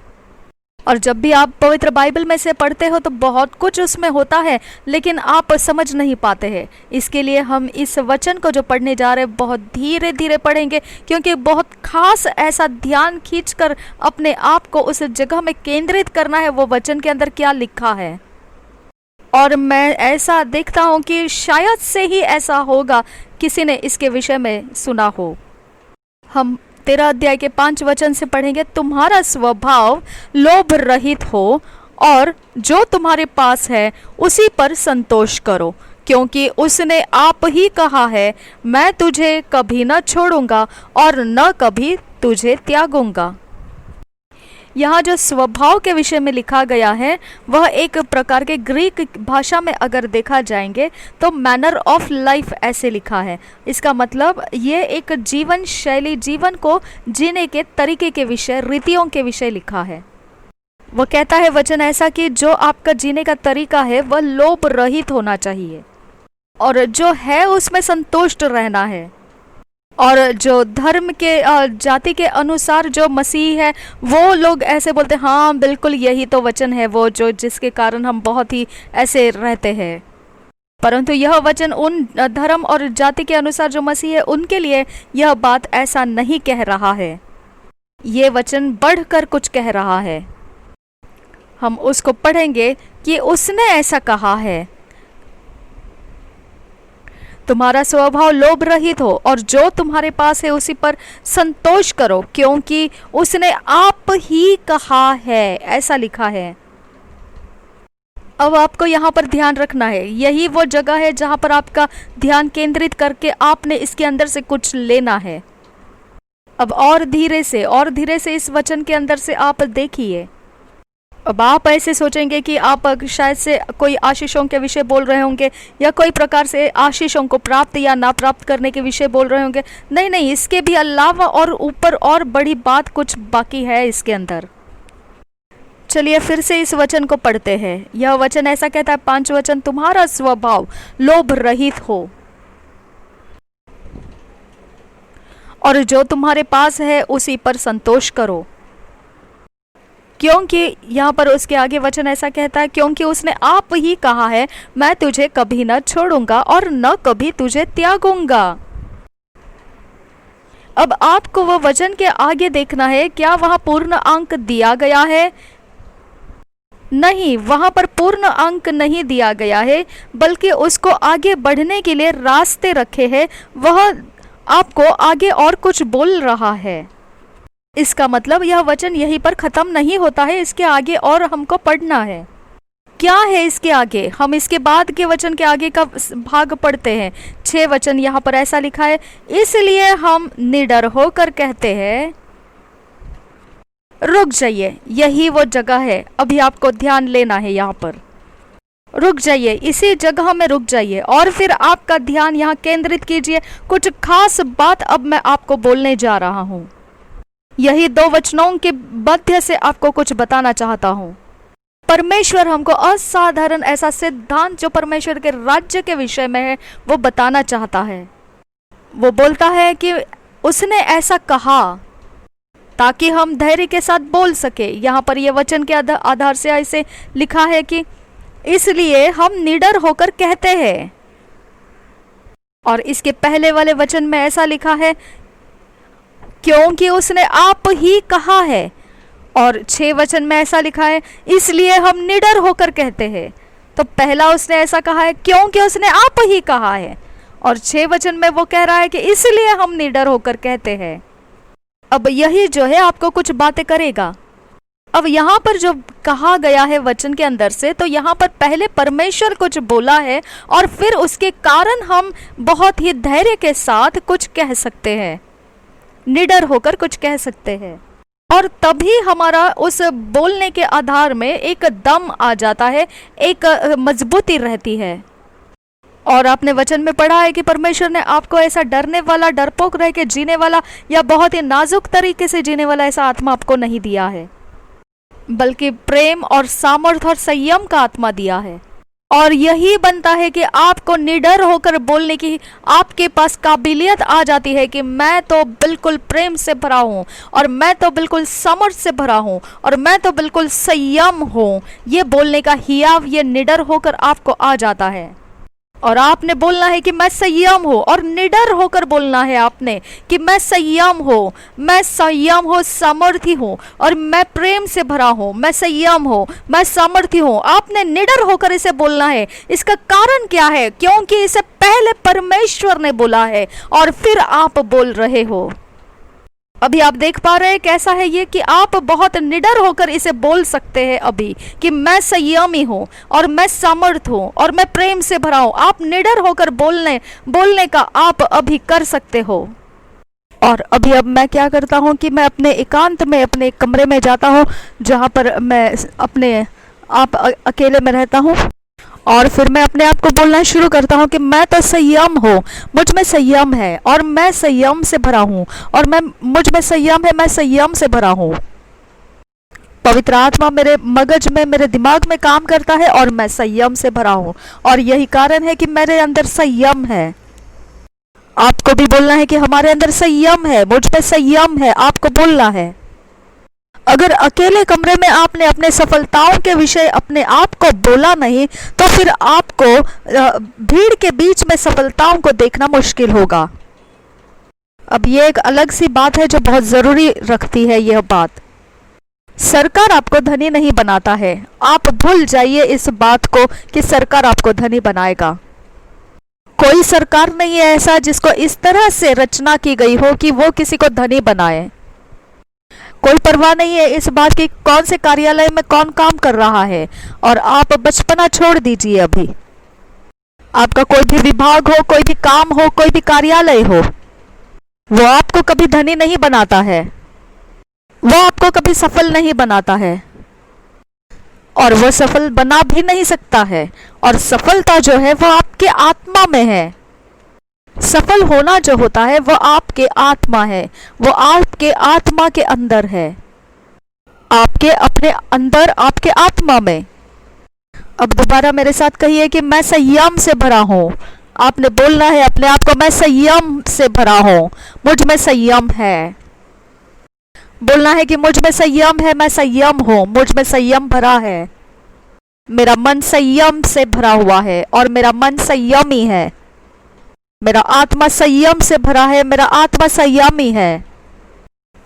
और जब भी आप पवित्र बाइबल में से पढ़ते हो तो बहुत कुछ उसमें होता है, लेकिन आप समझ नहीं पाते हैं। इसके लिए हम इस वचन को जो पढ़ने जा रहे हैं बहुत धीरे धीरे पढ़ेंगे, क्योंकि बहुत खास ऐसा ध्यान खींचकर अपने आप को उस जगह में केंद्रित करना है, वो वचन के अंदर क्या लिखा है। और मैं ऐसा देखता हूं कि शायद से ही ऐसा होगा किसी ने इसके विषय में सुना हो। हम 13 अध्याय के 5 वचन से पढ़ेंगे। तुम्हारा स्वभाव लोभ रहित हो और जो तुम्हारे पास है उसी पर संतोष करो, क्योंकि उसने आप ही कहा है, मैं तुझे कभी न छोड़ूंगा और न कभी तुझे त्यागूंगा। यहाँ जो स्वभाव के विषय में लिखा गया है वह एक प्रकार के ग्रीक भाषा में अगर देखा जाएंगे तो मैनर ऑफ लाइफ ऐसे लिखा है। इसका मतलब ये एक जीवन शैली, जीवन को जीने के तरीके के विषय, रीतियों के विषय लिखा है। वह कहता है वचन ऐसा कि जो आपका जीने का तरीका है वह लोभ रहित होना चाहिए और जो है उसमें संतुष्ट रहना है। और जो धर्म के जाति के अनुसार जो मसीह है वो लोग ऐसे बोलते हैं, हाँ बिल्कुल यही तो वचन है वो जो जिसके कारण हम बहुत ही ऐसे रहते हैं। परंतु यह वचन उन धर्म और जाति के अनुसार जो मसीह है उनके लिए यह बात ऐसा नहीं कह रहा है। ये वचन बढ़कर कुछ कह रहा है। हम उसको पढ़ेंगे कि उसने ऐसा कहा है, तुम्हारा स्वभाव लोभ रहित हो और जो तुम्हारे पास है उसी पर संतोष करो, क्योंकि उसने आप ही कहा है, ऐसा लिखा है। अब आपको यहाँ पर ध्यान रखना है, यही वो जगह है जहाँ पर आपका ध्यान केंद्रित करके आपने इसके अंदर से कुछ लेना है। अब और धीरे से इस वचन के अंदर से आप देखिए। अब आप ऐसे सोचेंगे कि आप शायद से कोई आशीषों के विषय बोल रहे होंगे या कोई प्रकार से आशीषों को प्राप्त या ना प्राप्त करने के विषय बोल रहे होंगे। नहीं, इसके भी अलावा और ऊपर और बड़ी बात कुछ बाकी है इसके अंदर। चलिए फिर से इस वचन को पढ़ते हैं। यह वचन ऐसा कहता है, 5 वचन, तुम्हारा स्वभाव लोभ रहित हो और जो तुम्हारे पास है उसी पर संतोष करो। क्योंकि यहाँ पर उसके आगे वचन ऐसा कहता है, क्योंकि उसने आप ही कहा है, मैं तुझे कभी न छोड़ूंगा और न कभी तुझे त्यागूंगा। अब आपको वह वचन के आगे देखना है, क्या वहां पूर्ण अंक दिया गया है? नहीं, वहां पर पूर्ण अंक नहीं दिया गया है, बल्कि उसको आगे बढ़ने के लिए रास्ते रखे हैं। वह आपको आगे और कुछ बोल रहा है। इसका मतलब यह वचन यहीं पर खत्म नहीं होता है, इसके आगे और हमको पढ़ना है। क्या है इसके आगे? हम इसके बाद के वचन के आगे का भाग पढ़ते हैं। 6 वचन यहाँ पर ऐसा लिखा है, इसलिए हम निडर होकर कहते हैं। रुक जाइए, यही वो जगह है, अभी आपको ध्यान लेना है। यहाँ पर रुक जाइए, इसी जगह में रुक जाइए और फिर आपका ध्यान यहाँ केंद्रित कीजिए। कुछ खास बात अब मैं आपको बोलने जा रहा हूँ। यही 2 वचनों के मध्य से आपको कुछ बताना चाहता हूँ। परमेश्वर हमको असाधारण ऐसा सिद्धांत जो परमेश्वर के राज्य के विषय में है वो बताना चाहता है। वो बोलता है कि उसने ऐसा कहा ताकि हम धैर्य के साथ बोल सके। यहाँ पर यह वचन के आधार से ऐसे लिखा है कि इसलिए हम निडर होकर कहते हैं। और इसके पहले वाले वचन में ऐसा लिखा है, क्योंकि उसने आप ही कहा है। और 6 वचन में ऐसा लिखा है, इसलिए हम निडर होकर कहते हैं। तो पहला उसने ऐसा कहा है, क्योंकि उसने आप ही कहा है, और 6 वचन में वो कह रहा है कि इसलिए हम निडर होकर कहते हैं। अब यही जो है आपको कुछ बातें करेगा। अब यहाँ पर जो कहा गया है वचन के अंदर से, तो यहाँ पर पहले परमेश्वर कुछ बोला है और फिर उसके कारण हम बहुत ही धैर्य के साथ कुछ कह सकते हैं, निडर होकर कुछ कह सकते हैं। और तभी हमारा उस बोलने के आधार में एक दम आ जाता है, एक मजबूती रहती है। और आपने वचन में पढ़ा है कि परमेश्वर ने आपको ऐसा डरने वाला, डरपोक रह के जीने वाला या बहुत ही नाजुक तरीके से जीने वाला ऐसा आत्मा आपको नहीं दिया है, बल्कि प्रेम और सामर्थ्य और संयम का आत्मा दिया है। और यही बनता है कि आपको निडर होकर बोलने की आपके पास काबिलियत आ जाती है कि मैं तो बिल्कुल प्रेम से भरा हूँ, और मैं तो बिल्कुल सामर्थ्य से भरा हूँ, और मैं तो बिल्कुल संयम हूँ। ये बोलने का हियाव, ये निडर होकर आपको आ जाता है। और आपने बोलना है कि मैं संयम हूँ, और निडर होकर बोलना है आपने कि मैं संयम हूँ, मैं संयम हूँ, सामर्थ्य हूँ, और मैं प्रेम से भरा हूँ, मैं संयम हूँ, मैं सामर्थ्य हूँ। आपने निडर होकर इसे बोलना है। इसका कारण क्या है? क्योंकि इसे पहले परमेश्वर ने बोला है और फिर आप बोल रहे हो। अभी आप देख पा रहे हैं कैसा है ये कि आप बहुत निडर होकर इसे बोल सकते हैं अभी कि मैं संयमी हूँ और मैं सामर्थ हूँ और मैं प्रेम से भरा हूँ। आप निडर होकर बोलने का आप अभी कर सकते हो। और अभी अब मैं क्या करता हूँ कि मैं अपने एकांत में अपने कमरे में जाता हूँ, जहाँ पर मैं आप अकेले में रहता हूँ, और फिर मैं अपने आप को बोलना शुरू करता हूँ कि मैं तो संयम हूँ, मुझ में संयम है और मैं संयम से भरा हूँ, और मुझ में संयम है, मैं संयम से भरा हूँ। पवित्र आत्मा मेरे मगज में, मेरे दिमाग में काम करता है और मैं संयम से भरा हूँ, और यही कारण है कि मेरे अंदर संयम है। आपको भी बोलना है कि हमारे अंदर संयम है, मुझ में संयम है, आपको बोलना है। अगर अकेले कमरे में आपने अपने सफलताओं के विषय अपने आप को बोला नहीं, तो फिर आपको भीड़ के बीच में सफलताओं को देखना मुश्किल होगा। अब ये एक अलग सी बात है जो बहुत ज़रूरी रखती है। यह बात, सरकार आपको धनी नहीं बनाता है। आप भूल जाइए इस बात को कि सरकार आपको धनी बनाएगा। कोई सरकार नहीं है ऐसा जिसको इस तरह से रचना की गई हो कि वो किसी को धनी बनाए। कोई परवाह नहीं है इस बात की कौन से कार्यालय में कौन काम कर रहा है। और आप बचपना छोड़ दीजिए, अभी आपका कोई भी विभाग हो, कोई भी काम हो, कोई भी कार्यालय हो, वो आपको कभी धनी नहीं बनाता है, वो आपको कभी सफल नहीं बनाता है, और वो सफल बना भी नहीं सकता है। और सफलता जो है वो आपके आत्मा में है। सफल होना जो होता है वो आपके आत्मा है, वो आपके आत्मा के अंदर है। आपके अपने अंदर, आपके आत्मा में। अब दोबारा मेरे साथ कहिए कि मैं संयम से भरा हूँ। आपने बोलना है अपने आप को, मैं संयम से भरा हूँ, मुझ में संयम है। बोलना है कि मुझ में संयम है, मैं संयम हूँ, मुझ में संयम भरा है। मेरा मन संयम से भरा हुआ है और मेरा मन संयमी है। मेरा आत्मा संयम से भरा है, मेरा आत्मा संयमी है।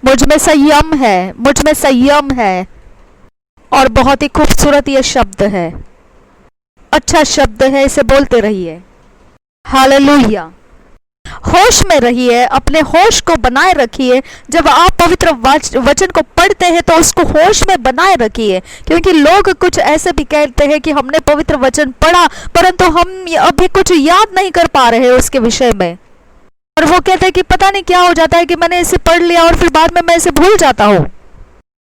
मुझ में संयम है, मुझ में संयम है। और बहुत ही खूबसूरत ये शब्द है, अच्छा शब्द है, इसे बोलते रहिए। हालेलुया। होश में रहिए, अपने होश को बनाए रखिए। जब आप पवित्र वचन को पढ़ते हैं तो उसको होश में बनाए रखिए, क्योंकि लोग कुछ ऐसे भी कहते हैं कि हमने पवित्र वचन पढ़ा परंतु हम अभी कुछ याद नहीं कर पा रहे उसके विषय में। और वो कहते हैं कि पता नहीं क्या हो जाता है कि मैंने इसे पढ़ लिया और फिर बाद में मैं इसे भूल जाता हूँ।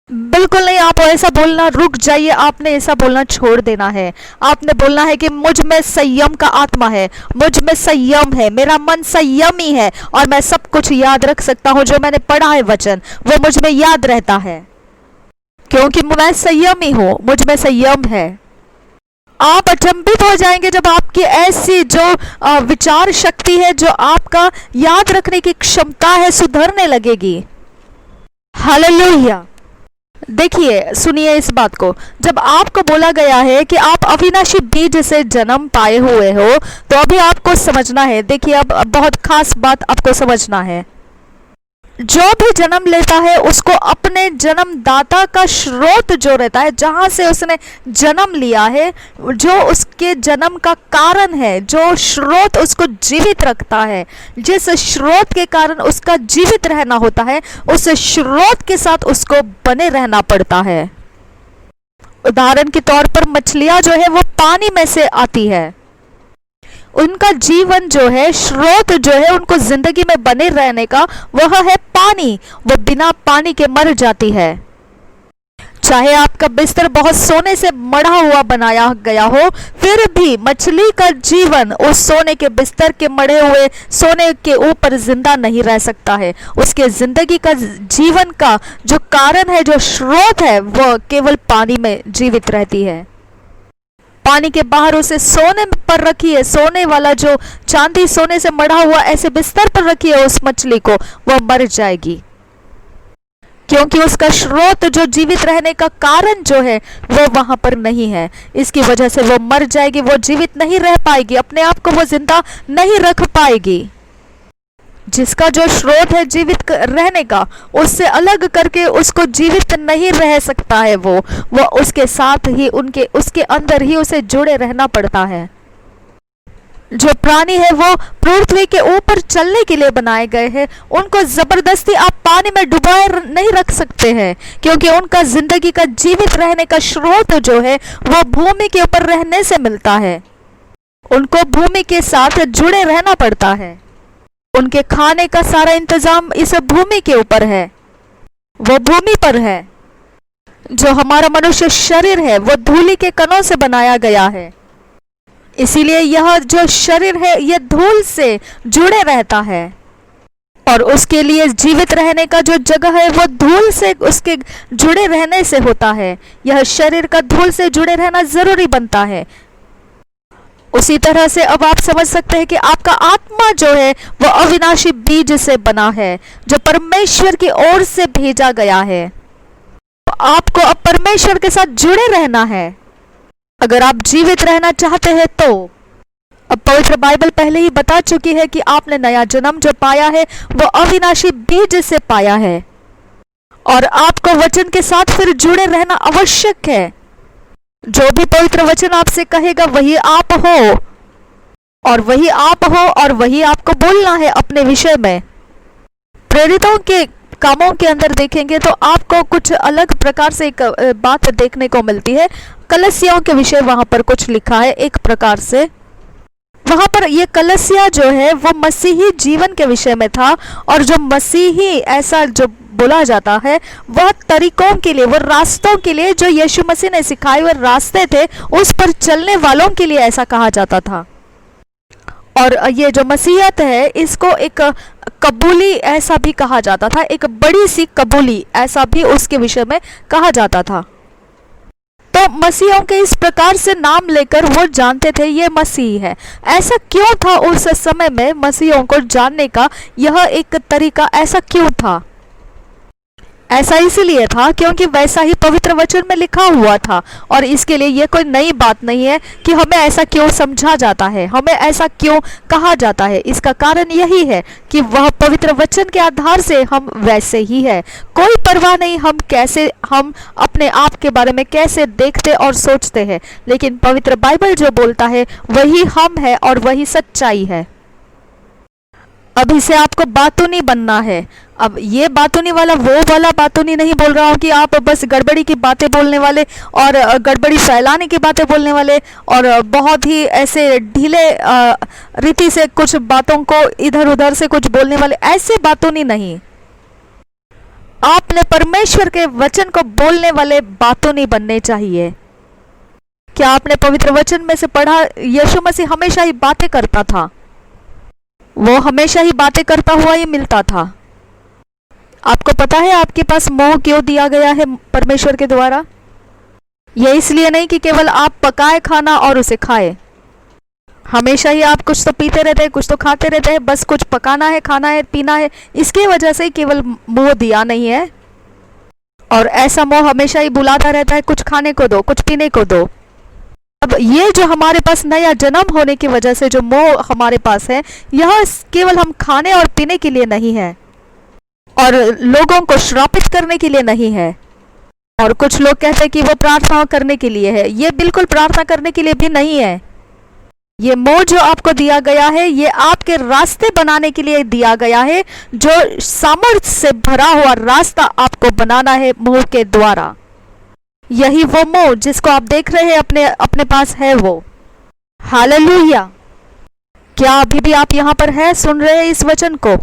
बिल्कुल नहीं, आप ऐसा बोलना रुक जाइए, आपने ऐसा बोलना छोड़ देना है। आपने बोलना है कि मुझ में संयम का आत्मा है, मुझ में संयम है, मेरा मन संयमी है और मैं सब कुछ याद रख सकता हूँ। जो मैंने पढ़ा है वचन वो मुझ में याद रहता है, क्योंकि मैं संयमी हूँ, मुझ में संयम है। आप अचंभित हो जाएंगे जब आपकी ऐसी जो विचार शक्ति है, जो आपका याद रखने की क्षमता है, सुधरने लगेगी। हालेलुया। देखिए, सुनिए इस बात को। जब आपको बोला गया है कि आप अविनाशी बीज से जन्म पाए हुए हो, तो अभी आपको समझना है। देखिए, अब बहुत खास बात आपको समझना है। जो भी जन्म लेता है उसको अपने जन्मदाता का स्रोत जो रहता है, जहां से उसने जन्म लिया है, जो उसके जन्म का कारण है, जो स्रोत उसको जीवित रखता है, जिस स्रोत के कारण उसका जीवित रहना होता है, उस स्रोत के साथ उसको बने रहना पड़ता है। उदाहरण के तौर पर मछलियां जो है वो पानी में से आती है। उनका जीवन जो है, स्रोत जो है उनको जिंदगी में बने रहने का, वह है पानी। वो बिना पानी के मर जाती है। चाहे आपका बिस्तर बहुत सोने से मढ़ा हुआ बनाया गया हो, फिर भी मछली का जीवन उस सोने के बिस्तर के मढ़े हुए सोने के ऊपर जिंदा नहीं रह सकता है। उसके जिंदगी का जीवन का जो कारण है, जो स्रोत है, वह केवल पानी में जीवित रहती है। पानी के बाहर उसे सोने पर रखिए, सोने वाला जो चांदी सोने से मढ़ा हुआ ऐसे बिस्तर पर रखिए उस मछली को, वह मर जाएगी, क्योंकि उसका स्रोत जो जीवित रहने का कारण जो है वो वहां पर नहीं है। इसकी वजह से वो मर जाएगी, वो जीवित नहीं रह पाएगी, अपने आप को वो जिंदा नहीं रख पाएगी। जिसका जो स्रोत है जीवित रहने का, उससे अलग करके उसको जीवित नहीं रह सकता है। वो उसके साथ ही, उसके अंदर ही उसे जुड़े रहना पड़ता है। जो प्राणी है वो पृथ्वी के ऊपर चलने के लिए बनाए गए हैं। उनको जबरदस्ती आप पानी में डुबाए नहीं रख सकते हैं, क्योंकि उनका जिंदगी का जीवित रहने का स्रोत जो है वो भूमि के ऊपर रहने से मिलता है। उनको भूमि के साथ जुड़े रहना पड़ता है। उनके खाने का सारा इंतजाम इस भूमि के ऊपर है, वो भूमि पर है। जो हमारा मनुष्य शरीर है वो धूली के कणों से बनाया गया है, इसीलिए यह जो शरीर है यह धूल से जुड़े रहता है। और उसके लिए जीवित रहने का जो जगह है वो धूल से, उसके जुड़े रहने से होता है। यह शरीर का धूल से जुड़े रहना जरूरी बनता है। उसी तरह से अब आप समझ सकते हैं कि आपका आत्मा जो है वो अविनाशी बीज से बना है, जो परमेश्वर की ओर से भेजा गया है। आपको अब परमेश्वर के साथ जुड़े रहना है अगर आप जीवित रहना चाहते हैं तो। अब पवित्र बाइबल पहले ही बता चुकी है कि आपने नया जन्म जो पाया है वो अविनाशी बीज से पाया है, और आपको वचन के साथ फिर जुड़े रहना आवश्यक है। जो भी पवित्र वचन आपसे कहेगा वही आप हो, और वही आप हो, और वही आपको बोलना है अपने विषय में। प्रेरितों के कामों के अंदर देखेंगे तो आपको कुछ अलग प्रकार से एक बात देखने को मिलती है। कलसियों के विषय वहां पर कुछ लिखा है एक प्रकार से। वहां पर ये कलसिया जो है वो मसीही जीवन के विषय में था, और जो मसीही ऐसा जो बोला जाता है वह तरीकों के लिए, वह रास्तों के लिए जो यीशु मसीह ने सिखाए हुए रास्ते थे उस पर चलने वालों के लिए ऐसा कहा जाता था। और ये जो मसीहत है इसको एक कबूली ऐसा भी कहा जाता था, एक बड़ी सी कबूली ऐसा भी उसके विषय में कहा जाता था। तो मसीहों के इस प्रकार से नाम लेकर वो जानते थे ये मसीह है। ऐसा क्यों था उस समय में मसीहों को जानने का यह एक तरीका, ऐसा क्यों था? ऐसा इसलिए था क्योंकि वैसा ही पवित्र वचन में लिखा हुआ था, और इसके लिए ये कोई नई बात नहीं है कि हमें ऐसा क्यों समझा जाता है, हमें ऐसा क्यों कहा जाता है। इसका कारण यही है कि वह पवित्र वचन के आधार से हम वैसे ही है। कोई परवाह नहीं हम अपने आप के बारे में कैसे देखते और सोचते हैं, लेकिन पवित्र बाइबल जो बोलता है वही हम है और वही सच्चाई है। अभी से आपको बातूनी बनना है। अब ये बातूनी वाला वो वाला बातूनी नहीं बोल रहा हूँ कि आप बस गड़बड़ी की बातें बोलने वाले और गड़बड़ी फैलाने की बातें बोलने वाले और बहुत ही ऐसे ढीले रीति से कुछ बातों को इधर उधर से कुछ बोलने वाले, ऐसे बातूनी नहीं। आपने परमेश्वर के वचन को बोलने वाले बातूनी बनने चाहिए। क्या आपने पवित्र वचन में से पढ़ा? यीशु मसीह हमेशा ही बातें करता था, वो हमेशा ही बातें करता हुआ ही मिलता था। आपको पता है आपके पास मोह क्यों दिया गया है परमेश्वर के द्वारा? यह इसलिए नहीं कि केवल आप पकाए खाना और उसे खाए। हमेशा ही आप कुछ तो पीते रहते हैं, कुछ तो खाते रहते हैं, बस कुछ पकाना है, खाना है, पीना है, इसके वजह से केवल मोह दिया नहीं है। और ऐसा मोह हमेशा ही बुलाता रहता है, कुछ खाने को दो, कुछ पीने को दो। अब ये जो हमारे पास नया जन्म होने की वजह से जो मोह हमारे पास है, यह केवल हम खाने और पीने के लिए नहीं है और लोगों को श्रापित करने के लिए नहीं है। और कुछ लोग कहते हैं कि वो प्रार्थना करने के लिए है। ये बिल्कुल प्रार्थना करने के लिए भी नहीं है। ये मोह जो आपको दिया गया है, ये आपके रास्ते बनाने के लिए दिया गया है। जो सामर्थ्य से भरा हुआ रास्ता आपको बनाना है मोह के द्वारा। यही वो मोह जिसको आप देख रहे हैं अपने पास है वो। हालेलुया! क्या अभी भी आप यहाँ पर है, सुन रहे हैं इस वचन को?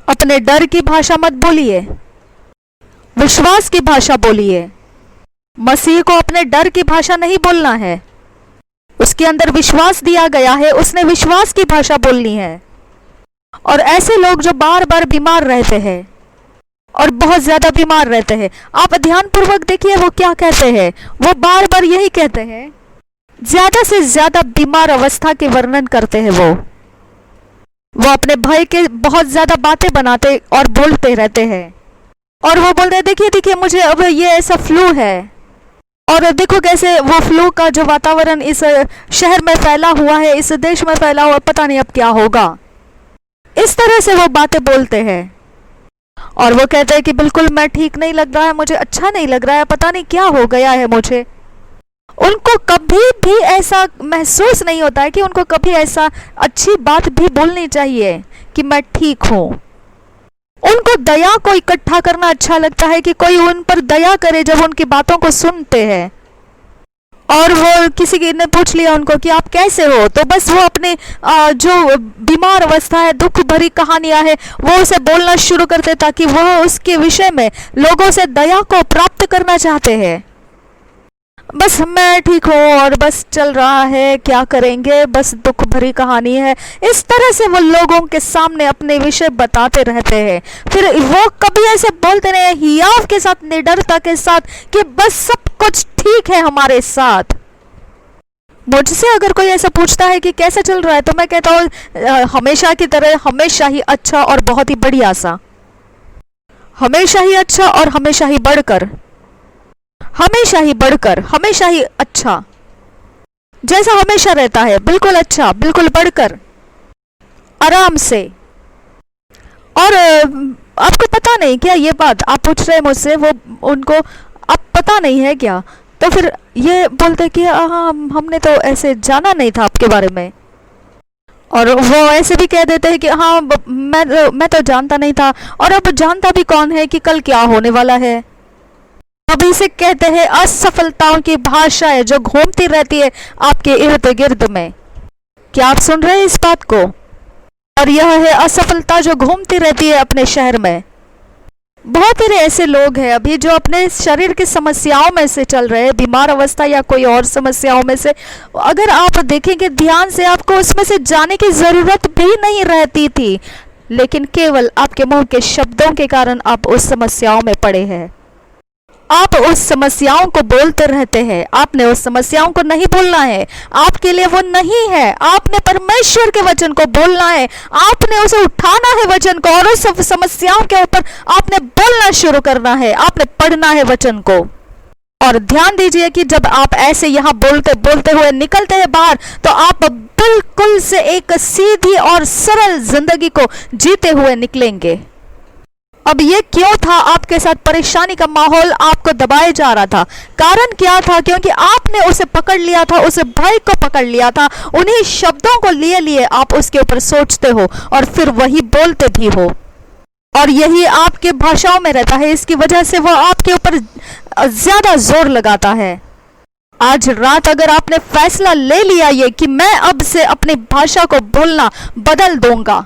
अपने डर की भाषा मत बोलिए, विश्वास की भाषा बोलिए। मसीह को अपने डर की भाषा नहीं बोलना है। उसके अंदर विश्वास दिया गया है, उसने विश्वास की भाषा बोलनी है। और ऐसे लोग जो बार बार बीमार रहते हैं और बहुत ज्यादा बीमार रहते हैं, आप ध्यान पूर्वक देखिए वो क्या कहते हैं। वो बार बार यही कहते हैं, ज्यादा से ज्यादा बीमार अवस्था के वर्णन करते हैं। वो अपने भय के बहुत ज्यादा बातें बनाते और बोलते रहते हैं। और वो बोलते हैं, देखिए देखिए मुझे अब ये ऐसा फ्लू है, और देखो कैसे वो फ्लू का जो वातावरण इस शहर में फैला हुआ है, इस देश में फैला हुआ, पता नहीं अब क्या होगा। इस तरह से वो बातें बोलते हैं और वो कहते हैं कि बिल्कुल मैं ठीक नहीं लग रहा है, मुझे अच्छा नहीं लग रहा है, पता नहीं क्या हो गया है मुझे। उनको कभी भी ऐसा महसूस नहीं होता है कि उनको कभी ऐसा अच्छी बात भी बोलनी चाहिए कि मैं ठीक हूं। उनको दया को इकट्ठा करना अच्छा लगता है कि कोई उन पर दया करे जब उनकी बातों को सुनते हैं। और वो किसी ने पूछ लिया उनको कि आप कैसे हो, तो बस वो अपने जो बीमार अवस्था है, दुख भरी कहानियां है, वो उसे बोलना शुरू करते ताकि वह उसके विषय में लोगों से दया को प्राप्त करना चाहते हैं। बस मैं ठीक हूँ और बस चल रहा है, क्या करेंगे, बस दुख भरी कहानी है। इस तरह से वो लोगों के सामने अपने विषय बताते रहते हैं। फिर वो कभी ऐसे बोलते नहीं हियाव के साथ, निडरता के साथ कि बस सब कुछ ठीक है हमारे साथ। मुझसे अगर कोई ऐसा पूछता है कि कैसा चल रहा है, तो मैं कहता हूँ हमेशा की तरह, हमेशा ही अच्छा और बहुत ही बढ़िया सा, हमेशा ही अच्छा और हमेशा ही बढ़कर, हमेशा ही बढ़कर, हमेशा ही अच्छा, जैसा हमेशा रहता है, बिल्कुल अच्छा, बिल्कुल बढ़कर, आराम से। और आपको पता नहीं क्या ये बात आप पूछ रहे हैं मुझसे, वो उनको अब पता नहीं है क्या? तो फिर ये बोलते कि हाँ हमने तो ऐसे जाना नहीं था आपके बारे में। और वो ऐसे भी कह देते हैं कि हाँ मैं तो जानता नहीं था, और अब जानता भी कौन है कि कल क्या होने वाला है। अब इसे कहते हैं असफलताओं की भाषा है जो घूमती रहती है आपके इर्द गिर्द में। क्या आप सुन रहे हैं इस बात को? और यह है असफलता जो घूमती रहती है अपने शहर में। बहुत सारे ऐसे लोग हैं अभी जो अपने शरीर की समस्याओं में से चल रहे हैं, बीमार अवस्था या कोई और समस्याओं में से। अगर आप देखेंगे ध्यान से, आपको उसमें से जाने की जरूरत भी नहीं रहती थी। लेकिन केवल आपके मुंह के शब्दों के कारण आप उस समस्याओं में पड़े हैं। आप उस समस्याओं को बोलते रहते हैं। आपने उस समस्याओं को नहीं बोलना है, आपके लिए वो नहीं है। आपने परमेश्वर के वचन को बोलना है, आपने उसे उठाना है वचन को, और उस समस्याओं के ऊपर आपने बोलना शुरू करना है, आपने पढ़ना है वचन को। और ध्यान दीजिए कि जब आप ऐसे यहाँ बोलते बोलते हुए निकलते हैं बाहर, तो आप बिल्कुल से एक सीधी और सरल जिंदगी को जीते हुए निकलेंगे। अब ये क्यों था आपके साथ? परेशानी का माहौल आपको दबाया जा रहा था। कारण क्या था? क्योंकि आपने उसे पकड़ लिया था, उसे भय को पकड़ लिया था। उन्हीं शब्दों को लिए लिए आप उसके ऊपर सोचते हो और फिर वही बोलते भी हो, और यही आपके भाषाओं में रहता है। इसकी वजह से वो आपके ऊपर ज्यादा जोर लगाता है। आज रात अगर आपने फैसला ले लिया ये कि मैं अब से अपनी भाषा को बोलना बदल दूंगा,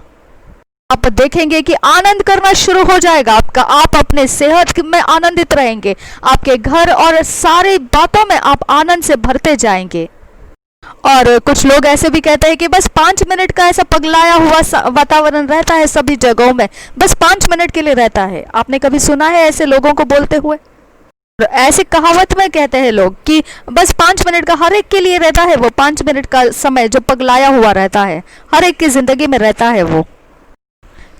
आप देखेंगे कि आनंद करना शुरू हो जाएगा आपका। आप अपने सेहत में आनंदित रहेंगे, आपके घर और सारी बातों में आप आनंद से भरते जाएंगे। और कुछ लोग ऐसे भी कहते हैं कि बस 5 मिनट का ऐसा पगलाया हुआ वातावरण रहता है सभी जगहों में, बस 5 मिनट के लिए रहता है। आपने कभी सुना है ऐसे लोगों को बोलते हुए? ऐसी कहावत में कहते हैं लोग कि बस 5 मिनट का हर एक के लिए रहता है, वो 5 मिनट का समय जो पगलाया हुआ रहता है, हर एक की जिंदगी में रहता है वो।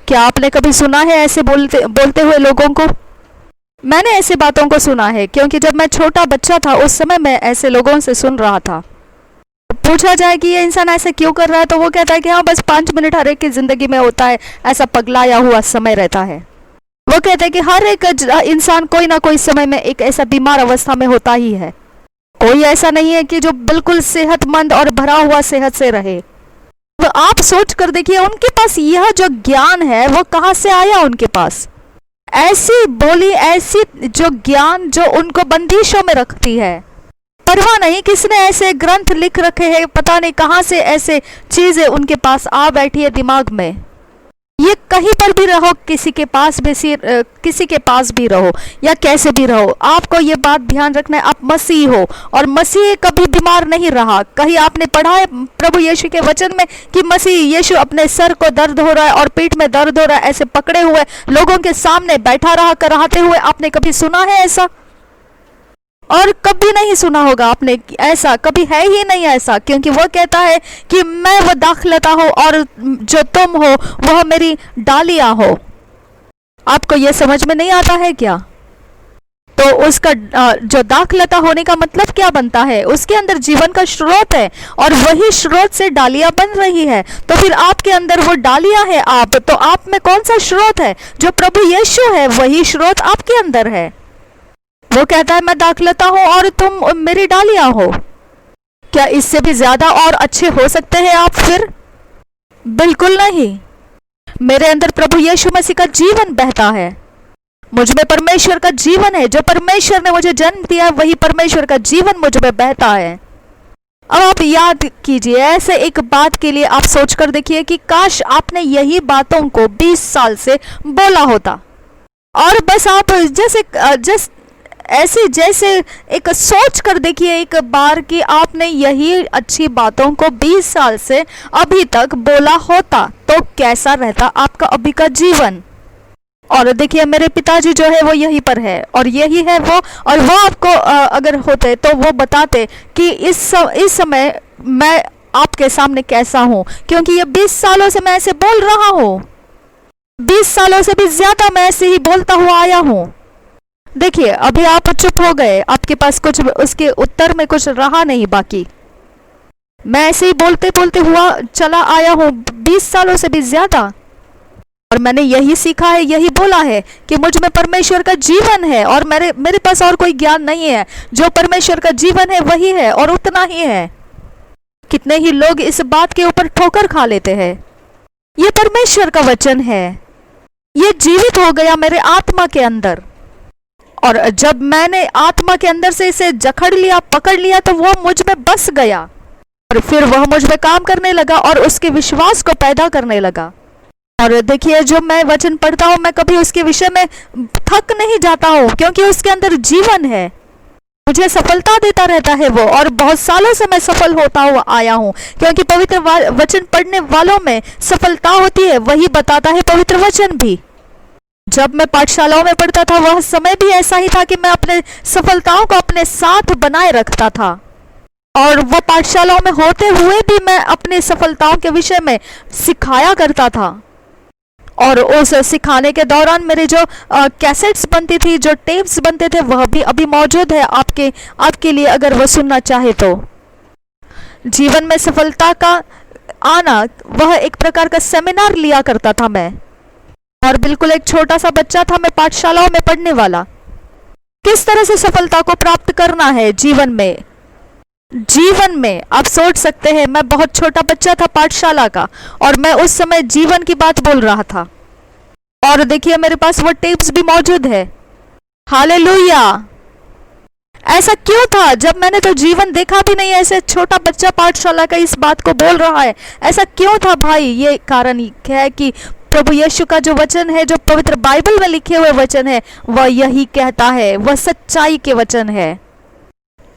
क्या आपने कभी सुना है ऐसे बोलते हुए लोगों को? मैंने ऐसी बातों को सुना है, क्योंकि जब मैं छोटा बच्चा था उस समय मैं ऐसे लोगों से सुन रहा था। पूछा जाए कि ये इंसान ऐसा क्यों कर रहा है, तो वो कहता है कि हाँ, बस 5 मिनट हर एक की जिंदगी में होता है, ऐसा पगलाया हुआ समय रहता है। वो कहते हैं कि हर एक इंसान कोई ना कोई समय में एक ऐसा बीमार अवस्था में होता ही है। कोई ऐसा नहीं है कि जो बिल्कुल सेहतमंद और भरा हुआ सेहत से रहे। तो आप सोच कर देखिए, उनके पास यह जो ज्ञान है वो कहां से आया? उनके पास ऐसी बोली, ऐसी जो ज्ञान जो उनको बंदिशों में रखती है। परवाह नहीं किसने ऐसे ग्रंथ लिख रखे हैं, पता नहीं कहां से ऐसे चीजें उनके पास आ बैठी है दिमाग में। ये कहीं पर भी रहो, किसी के पास भी रहो या कैसे भी रहो, आपको ये बात ध्यान रखना है, आप मसीह हो और मसीह कभी बीमार नहीं रहा। कहीं आपने पढ़ा है प्रभु यीशु के वचन में कि मसीह यीशु अपने सर को दर्द हो रहा है और पीठ में दर्द हो रहा है, ऐसे पकड़े हुए लोगों के सामने बैठा रहा कराते हुए? आपने कभी सुना है ऐसा? और कभी नहीं सुना होगा आपने, ऐसा कभी है ही नहीं ऐसा। क्योंकि वो कहता है कि मैं वो दाखलता हूं और जो तुम हो वह मेरी डालियां हो। आपको ये समझ में नहीं आता है क्या? तो उसका जो दाखलता होने का मतलब क्या बनता है? उसके अंदर जीवन का स्रोत है और वही स्रोत से डालियां बन रही है। तो फिर आपके अंदर वो डालियां है, आप तो आप में कौन सा स्रोत है? जो प्रभु यीशु है, वही स्रोत आपके अंदर है। वो कहता है मैं दाखलता हूं और तुम मेरी डालियां हो। क्या इससे भी ज्यादा और अच्छे हो सकते हैं आप? फिर बिल्कुल नहीं। मेरे अंदर प्रभु यीशु मसीह का जीवन बहता है, मुझ में परमेश्वर का जीवन है। जो परमेश्वर ने मुझे जन्म दिया है वही परमेश्वर का जीवन मुझ में बहता है। अब आप याद कीजिए, ऐसे एक बात के लिए आप सोचकर देखिए कि काश आपने यही बातों को 20 साल से बोला होता, और बस आप जैसे एक सोच कर देखिए एक बार कि आपने यही अच्छी बातों को 20 साल से अभी तक बोला होता, तो कैसा रहता आपका अभी का जीवन। और देखिए मेरे पिताजी जो है वो यहीं पर है और यही है वो, और वो आपको अगर होते तो वो बताते कि इस समय मैं आपके सामने कैसा हूँ, क्योंकि ये 20 सालों से मैं ऐसे बोल रहा हूँ। 20 सालों से भी ज्यादा मैं ऐसे ही बोलता हुआ आया हूँ। देखिए अभी आप चुप हो गए, आपके पास कुछ उसके उत्तर में कुछ रहा नहीं बाकी। मैं ऐसे ही बोलते बोलते हुआ चला आया हूँ 20 सालों से भी ज्यादा, और मैंने यही सीखा है, यही बोला है कि मुझ में परमेश्वर का जीवन है और मेरे पास और कोई ज्ञान नहीं है। जो परमेश्वर का जीवन है वही है और उतना ही है। कितने ही लोग इस बात के ऊपर ठोकर खा लेते हैं। ये परमेश्वर का वचन है, ये जीवित हो गया मेरे आत्मा के अंदर, और जब मैंने आत्मा के अंदर से इसे जकड़ लिया, पकड़ लिया, तो वो मुझ में बस गया और फिर वह मुझ में काम करने लगा और उसके विश्वास को पैदा करने लगा। और देखिए जो मैं वचन पढ़ता हूँ, मैं कभी उसके विषय में थक नहीं जाता हूँ, क्योंकि उसके अंदर जीवन है। मुझे सफलता देता रहता है वो, और बहुत सालों से मैं सफल होता हुआ आया हूँ, क्योंकि पवित्र वचन पढ़ने वालों में सफलता होती है, वही बताता है पवित्र वचन भी। जब मैं पाठशालाओं में पढ़ता था वह समय भी ऐसा ही था कि मैं अपने सफलताओं को अपने साथ बनाए रखता था, और वो पाठशालाओं में होते हुए भी मैं अपने सफलताओं के विषय में सिखाया करता था। और उस सिखाने के दौरान मेरे जो कैसेट्स बनती थी, जो टेप्स बनते थे, वह भी अभी मौजूद है आपके लिए, अगर वो सुनना चाहे तो। जीवन में सफलता का आना वह एक प्रकार का सेमिनार लिया करता था मैं, और बिल्कुल एक छोटा सा बच्चा था मैं, पाठशालाओं में पढ़ने वाला। किस तरह से सफलता को प्राप्त करना है जीवन में आप सोच सकते हैं। मैं बहुत छोटा बच्चा था पाठशाला का, और मैं उस समय जीवन की बात बोल रहा था, और देखिए मेरे पास वो टेप्स भी मौजूद है। हालेलुया। ऐसा क्यों था? जब मैंने तो जीवन देखा भी नहीं, ऐसे छोटा बच्चा पाठशाला का इस बात को बोल रहा है, ऐसा क्यों था भाई? ये कारण है कि प्रभु यीशु का जो वचन है, जो पवित्र बाइबल में लिखे हुए वचन है, वह यही कहता है, वह सच्चाई के वचन है,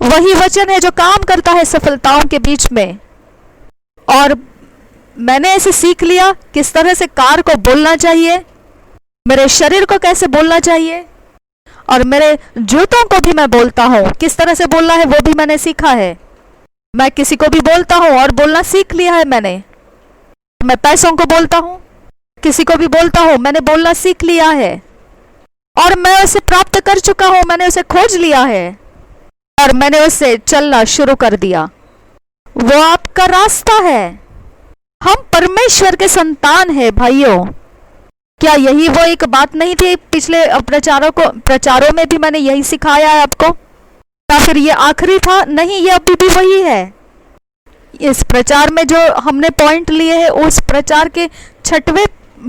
वही वचन है जो काम करता है सफलताओं के बीच में। और मैंने ऐसे सीख लिया किस तरह से कार को बोलना चाहिए, मेरे शरीर को कैसे बोलना चाहिए, और मेरे जूतों को भी मैं बोलता हूँ किस तरह से बोलना है, वो भी मैंने सीखा है। मैं किसी को भी बोलता हूँ और बोलना सीख लिया है मैंने। मैं पैसों को बोलता हूँ, किसी को भी बोलता हूँ, मैंने बोलना सीख लिया है, और मैं उसे प्राप्त कर चुका हूँ, मैंने उसे खोज लिया है, और मैंने उससे चलना शुरू कर दिया। वो आपका रास्ता है। हम परमेश्वर के संतान हैं भाइयों। क्या यही वो एक बात नहीं थी? पिछले प्रचारों में भी मैंने यही सिखाया है आपको, या फिर ये आखिरी था? नहीं, ये अभी भी वही है। इस प्रचार में जो हमने पॉइंट लिए हैं, उस प्रचार के छठवां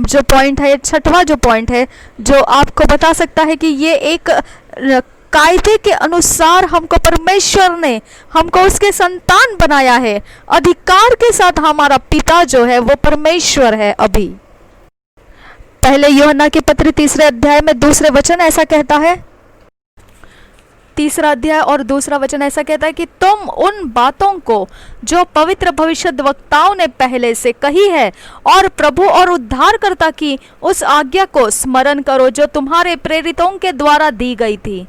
जो पॉइंट है, जो आपको बता सकता है कि ये एक कायदे के अनुसार हमको परमेश्वर ने हमको उसके संतान बनाया है। अधिकार के साथ हमारा पिता जो है वो परमेश्वर है। अभी पहले यूहन्ना की पत्री 3 अध्याय में 2 वचन ऐसा कहता है, 3 अध्याय और 2 वचन ऐसा कहता है कि तुम उन बातों को जो पवित्र भविष्यद्वक्ताओं ने पहले से कही है, और प्रभु और उद्धारकर्ता की उस आज्ञा को स्मरण करो जो तुम्हारे प्रेरितों के द्वारा दी गई थी।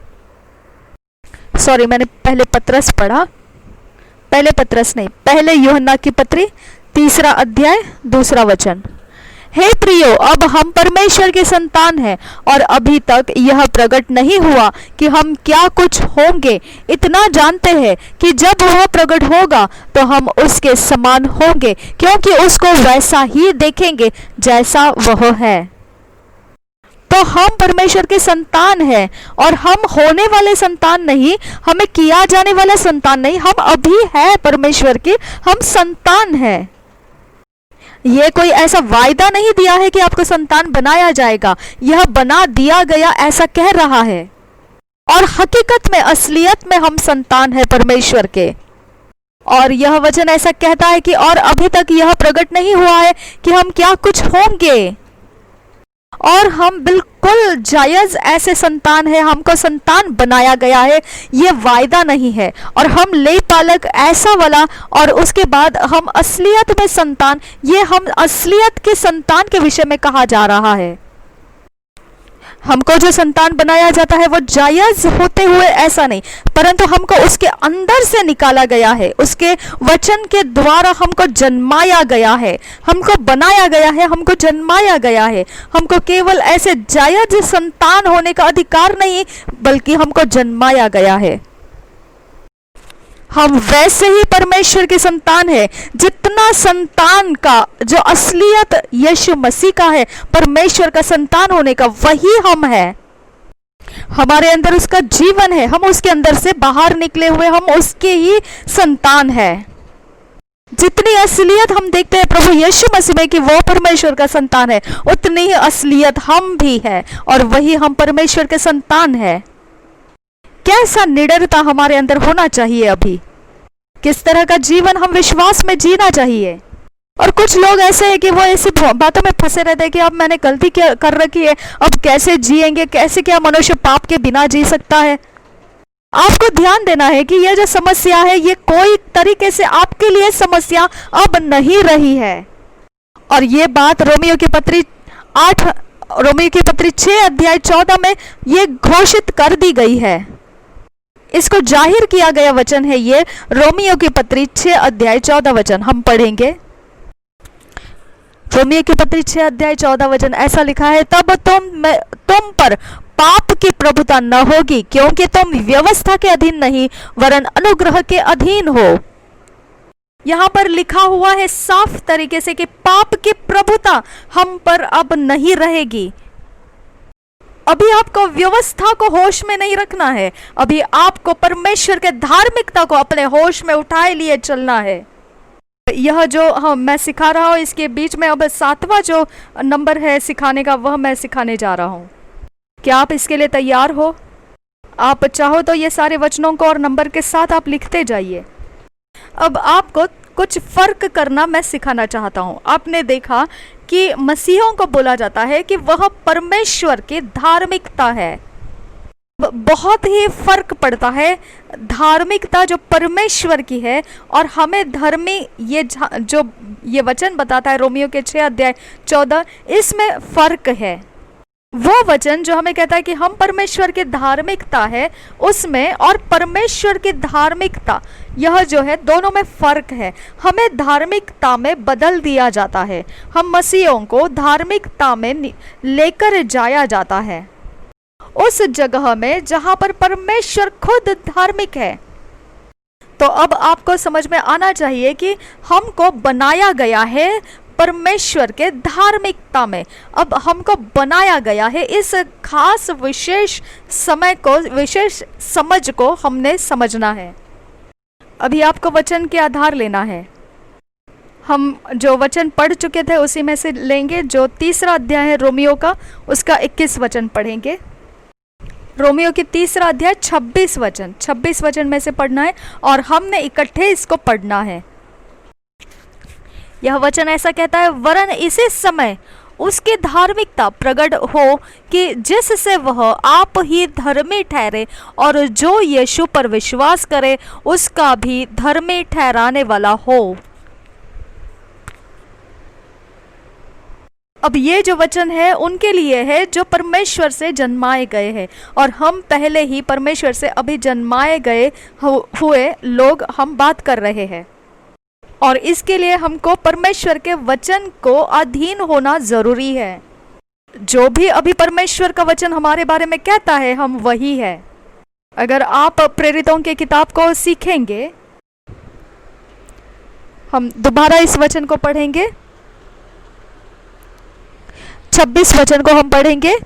सॉरी, मैंने पहले पत्रस पढ़ा, पहले यूहन्ना की पत्री 3 अध्याय 2 वचन। हे प्रियो, अब हम परमेश्वर के संतान हैं, और अभी तक यह प्रकट नहीं हुआ कि हम क्या कुछ होंगे। इतना जानते हैं कि जब वह प्रकट होगा तो हम उसके समान होंगे, क्योंकि उसको वैसा ही देखेंगे जैसा वह है। तो हम परमेश्वर के संतान हैं, और हम होने वाले संतान नहीं, हमें किया जाने वाला संतान नहीं, हम अभी है परमेश्वर के, हम संतान हैं। ये कोई ऐसा वायदा नहीं दिया है कि आपको संतान बनाया जाएगा, यह बना दिया गया ऐसा कह रहा है। और हकीकत में, असलियत में हम संतान है परमेश्वर के। और यह वचन ऐसा कहता है कि और अभी तक यह प्रकट नहीं हुआ है कि हम क्या कुछ होंगे, और हम बिल्कुल जायज ऐसे संतान है, हमको संतान बनाया गया है, ये वायदा नहीं है। और हम ले पालक ऐसा वाला, और उसके बाद हम असलियत में संतान, ये हम असलियत के संतान के विषय में कहा जा रहा है। हमको जो संतान बनाया जाता है वो जायज होते हुए ऐसा नहीं, परंतु हमको उसके अंदर से निकाला गया है, उसके वचन के द्वारा हमको जन्माया गया है, हमको बनाया गया है, हमको जन्माया गया है। हमको केवल ऐसे जायज संतान होने का अधिकार नहीं, बल्कि हमको जन्माया गया है। हम वैसे ही परमेश्वर के संतान है, जितना संतान का जो असलियत यीशु मसीह का है, परमेश्वर का संतान होने का, वही हम है। हमारे अंदर उसका जीवन है, हम उसके अंदर से बाहर निकले हुए, हम उसके ही संतान है। जितनी असलियत हम देखते हैं प्रभु यीशु मसीह में कि वो परमेश्वर का संतान है, उतनी ही असलियत हम भी है, और वही हम परमेश्वर के संतान है। कैसा निडरता हमारे अंदर होना चाहिए अभी, किस तरह का जीवन हम विश्वास में जीना चाहिए। और कुछ लोग ऐसे हैं कि वो ऐसी बातों में फंसे रहते हैं कि अब मैंने गलती क्या कर रखी है, अब कैसे जिएंगे, कैसे क्या मनुष्य पाप के बिना जी सकता है। आपको ध्यान देना है कि यह जो समस्या है ये कोई तरीके से आपके लिए समस्या अब नहीं रही है। और ये बात रोमियो की पत्री 6 अध्याय 14 में ये घोषित कर दी गई है। इसको जाहिर किया गया वचन है ये रोमियो की पत्री 6 अध्याय 14 वचन। हम पढ़ेंगे रोमियो की पत्री 6 अध्याय 14 वचन। ऐसा लिखा है, तब तुम पर पाप की प्रभुता न होगी, क्योंकि तुम व्यवस्था के अधीन नहीं वरन अनुग्रह के अधीन हो। यहां पर लिखा हुआ है साफ तरीके से कि पाप की प्रभुता हम पर अब नहीं रहेगी। अभी आपको व्यवस्था को होश में नहीं रखना है, अभी आपको परमेश्वर के धार्मिकता को अपने होश में उठाए लिए चलना है। यह जो मैं सिखा रहा हूं, इसके बीच में अब 7वां जो नंबर है सिखाने का, वह मैं सिखाने जा रहा हूं। क्या आप इसके लिए तैयार हो? आप चाहो तो ये सारे वचनों को और नंबर के साथ आप लिखते जाइए। अब आपको कुछ फर्क करना मैं सिखाना चाहता हूं। आपने देखा कि मसीहों को बोला जाता है कि वह परमेश्वर की धार्मिकता है। बहुत ही फर्क पड़ता है धार्मिकता जो परमेश्वर की है और हमें धर्मी, ये जो ये वचन बताता है रोमियो के 6 अध्याय 14, इसमें फर्क है। वो वचन जो हमें कहता है कि हम परमेश्वर की धार्मिकता है उसमें, और परमेश्वर की धार्मिकता, यह जो है दोनों में फर्क है। हमें धार्मिकता में बदल दिया जाता है, हम मसीहों को धार्मिकता में लेकर जाया जाता है उस जगह में जहां पर परमेश्वर खुद धार्मिक है। तो अब आपको समझ में आना चाहिए कि हमको बनाया गया है परमेश्वर के धार्मिकता में। अब हमको बनाया गया है इस खास विशेष समय को, विशेष समझ को हमने समझना है। अभी आपको वचन के आधार लेना है। हम जो वचन पढ़ चुके थे उसी में से लेंगे। जो 3रा अध्याय है रोमियो का, उसका 21 वचन पढ़ेंगे। रोमियो की 3रा अध्याय 26 वचन में से पढ़ना है और हमने इकट्ठे इसको पढ़ना है। यह वचन ऐसा कहता है, वरन इसी समय उसकी धार्मिकता प्रकट हो कि जिससे वह आप ही धर्मी ठहरे और जो यीशु पर विश्वास करे उसका भी धर्मी ठहराने वाला हो। अब ये जो वचन है उनके लिए है जो परमेश्वर से जन्माए गए हैं, और हम पहले ही परमेश्वर से अभी जन्माए गए हुए लोग हम बात कर रहे हैं। और इसके लिए हमको परमेश्वर के वचन को अधीन होना जरूरी है। जो भी अभी परमेश्वर का वचन हमारे बारे में कहता है हम वही है। अगर आप प्रेरितों की किताब को सीखेंगे, हम दोबारा इस वचन को पढ़ेंगे, 26 वचन को हम पढ़ेंगे।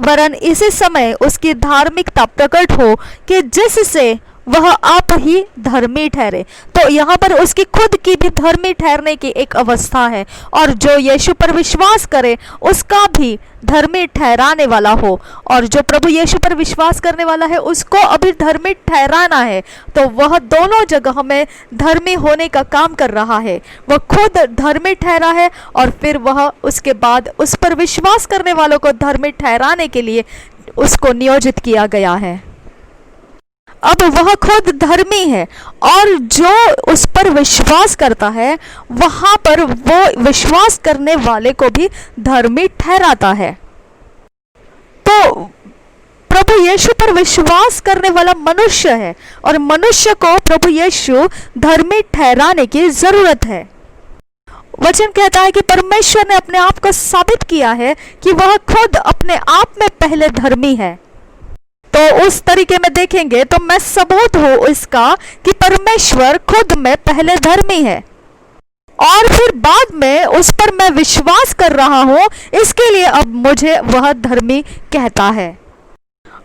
वरन इसी समय उसकी धार्मिकता प्रकट हो कि जिससे वह आप ही धर्मी ठहरे। तो यहाँ पर उसकी खुद की भी धर्मी ठहरने की एक अवस्था है, और जो यीशु पर विश्वास करे उसका भी धर्मी ठहराने वाला हो। और जो प्रभु यीशु पर विश्वास करने वाला है उसको अभी धर्मी ठहराना है। तो वह दोनों जगह में धर्मी होने का काम कर रहा है। वह खुद धर्मी ठहरा है और फिर वह उसके बाद उस पर विश्वास करने वालों को धर्मी ठहराने के लिए उसको नियोजित किया गया है। अब वह खुद धर्मी है और जो उस पर विश्वास करता है वहां पर वो विश्वास करने वाले को भी धर्मी ठहराता है। तो प्रभु यीशु पर विश्वास करने वाला मनुष्य है और मनुष्य को प्रभु यीशु धर्मी ठहराने की जरूरत है। वचन कहता है कि परमेश्वर ने अपने आप को साबित किया है कि वह खुद अपने आप में पहले धर्मी है। तो उस तरीके में देखेंगे तो मैं सबूत हूं इसका कि परमेश्वर खुद में पहले धर्मी है और फिर बाद में उस पर मैं विश्वास कर रहा हूं, इसके लिए अब मुझे वह धर्मी कहता है।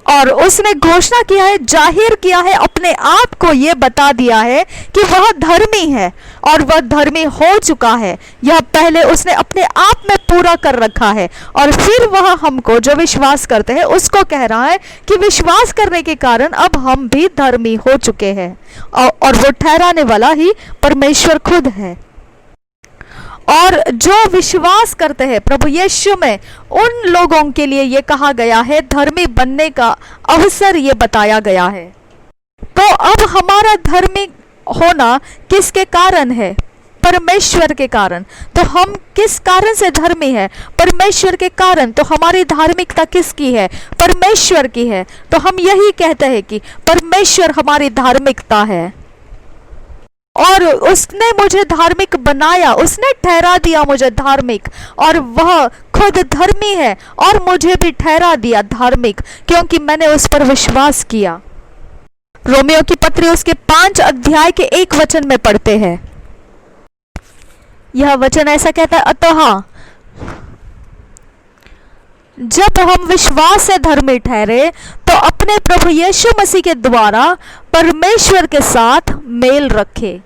और उसने घोषणा किया है, जाहिर किया है, अपने आप को यह बता दिया है कि वह धर्मी है और वह धर्मी हो चुका है। यह पहले उसने अपने आप में पूरा कर रखा है और फिर वह हमको जो विश्वास करते हैं उसको कह रहा है कि विश्वास करने के कारण अब हम भी धर्मी हो चुके हैं और वो ठहराने वाला ही परमेश्वर खुद है। और जो विश्वास करते हैं प्रभु यीशु में, उन लोगों के लिए ये कहा गया है, धर्मी बनने का अवसर ये बताया गया है। तो अब हमारा धर्मी होना किसके कारण है? परमेश्वर के कारण। तो हम किस कारण से धर्मी है? परमेश्वर के कारण। तो हमारी धार्मिकता किसकी है? परमेश्वर की है। तो हम यही कहते हैं कि परमेश्वर हमारी धार्मिकता है और उसने मुझे धार्मिक बनाया, उसने ठहरा दिया मुझे धार्मिक, और वह खुद धर्मी है और मुझे भी ठहरा दिया धार्मिक, क्योंकि मैंने उस पर विश्वास किया। रोमियो की पत्री उसके 5 अध्याय के 1 वचन में पढ़ते हैं। यह वचन ऐसा कहता है, अतः जब हम विश्वास से धर्मी ठहरे तो अपने प्रभु यीशु मसीह के द्वारा परमेश्वर के साथ मेल रखे।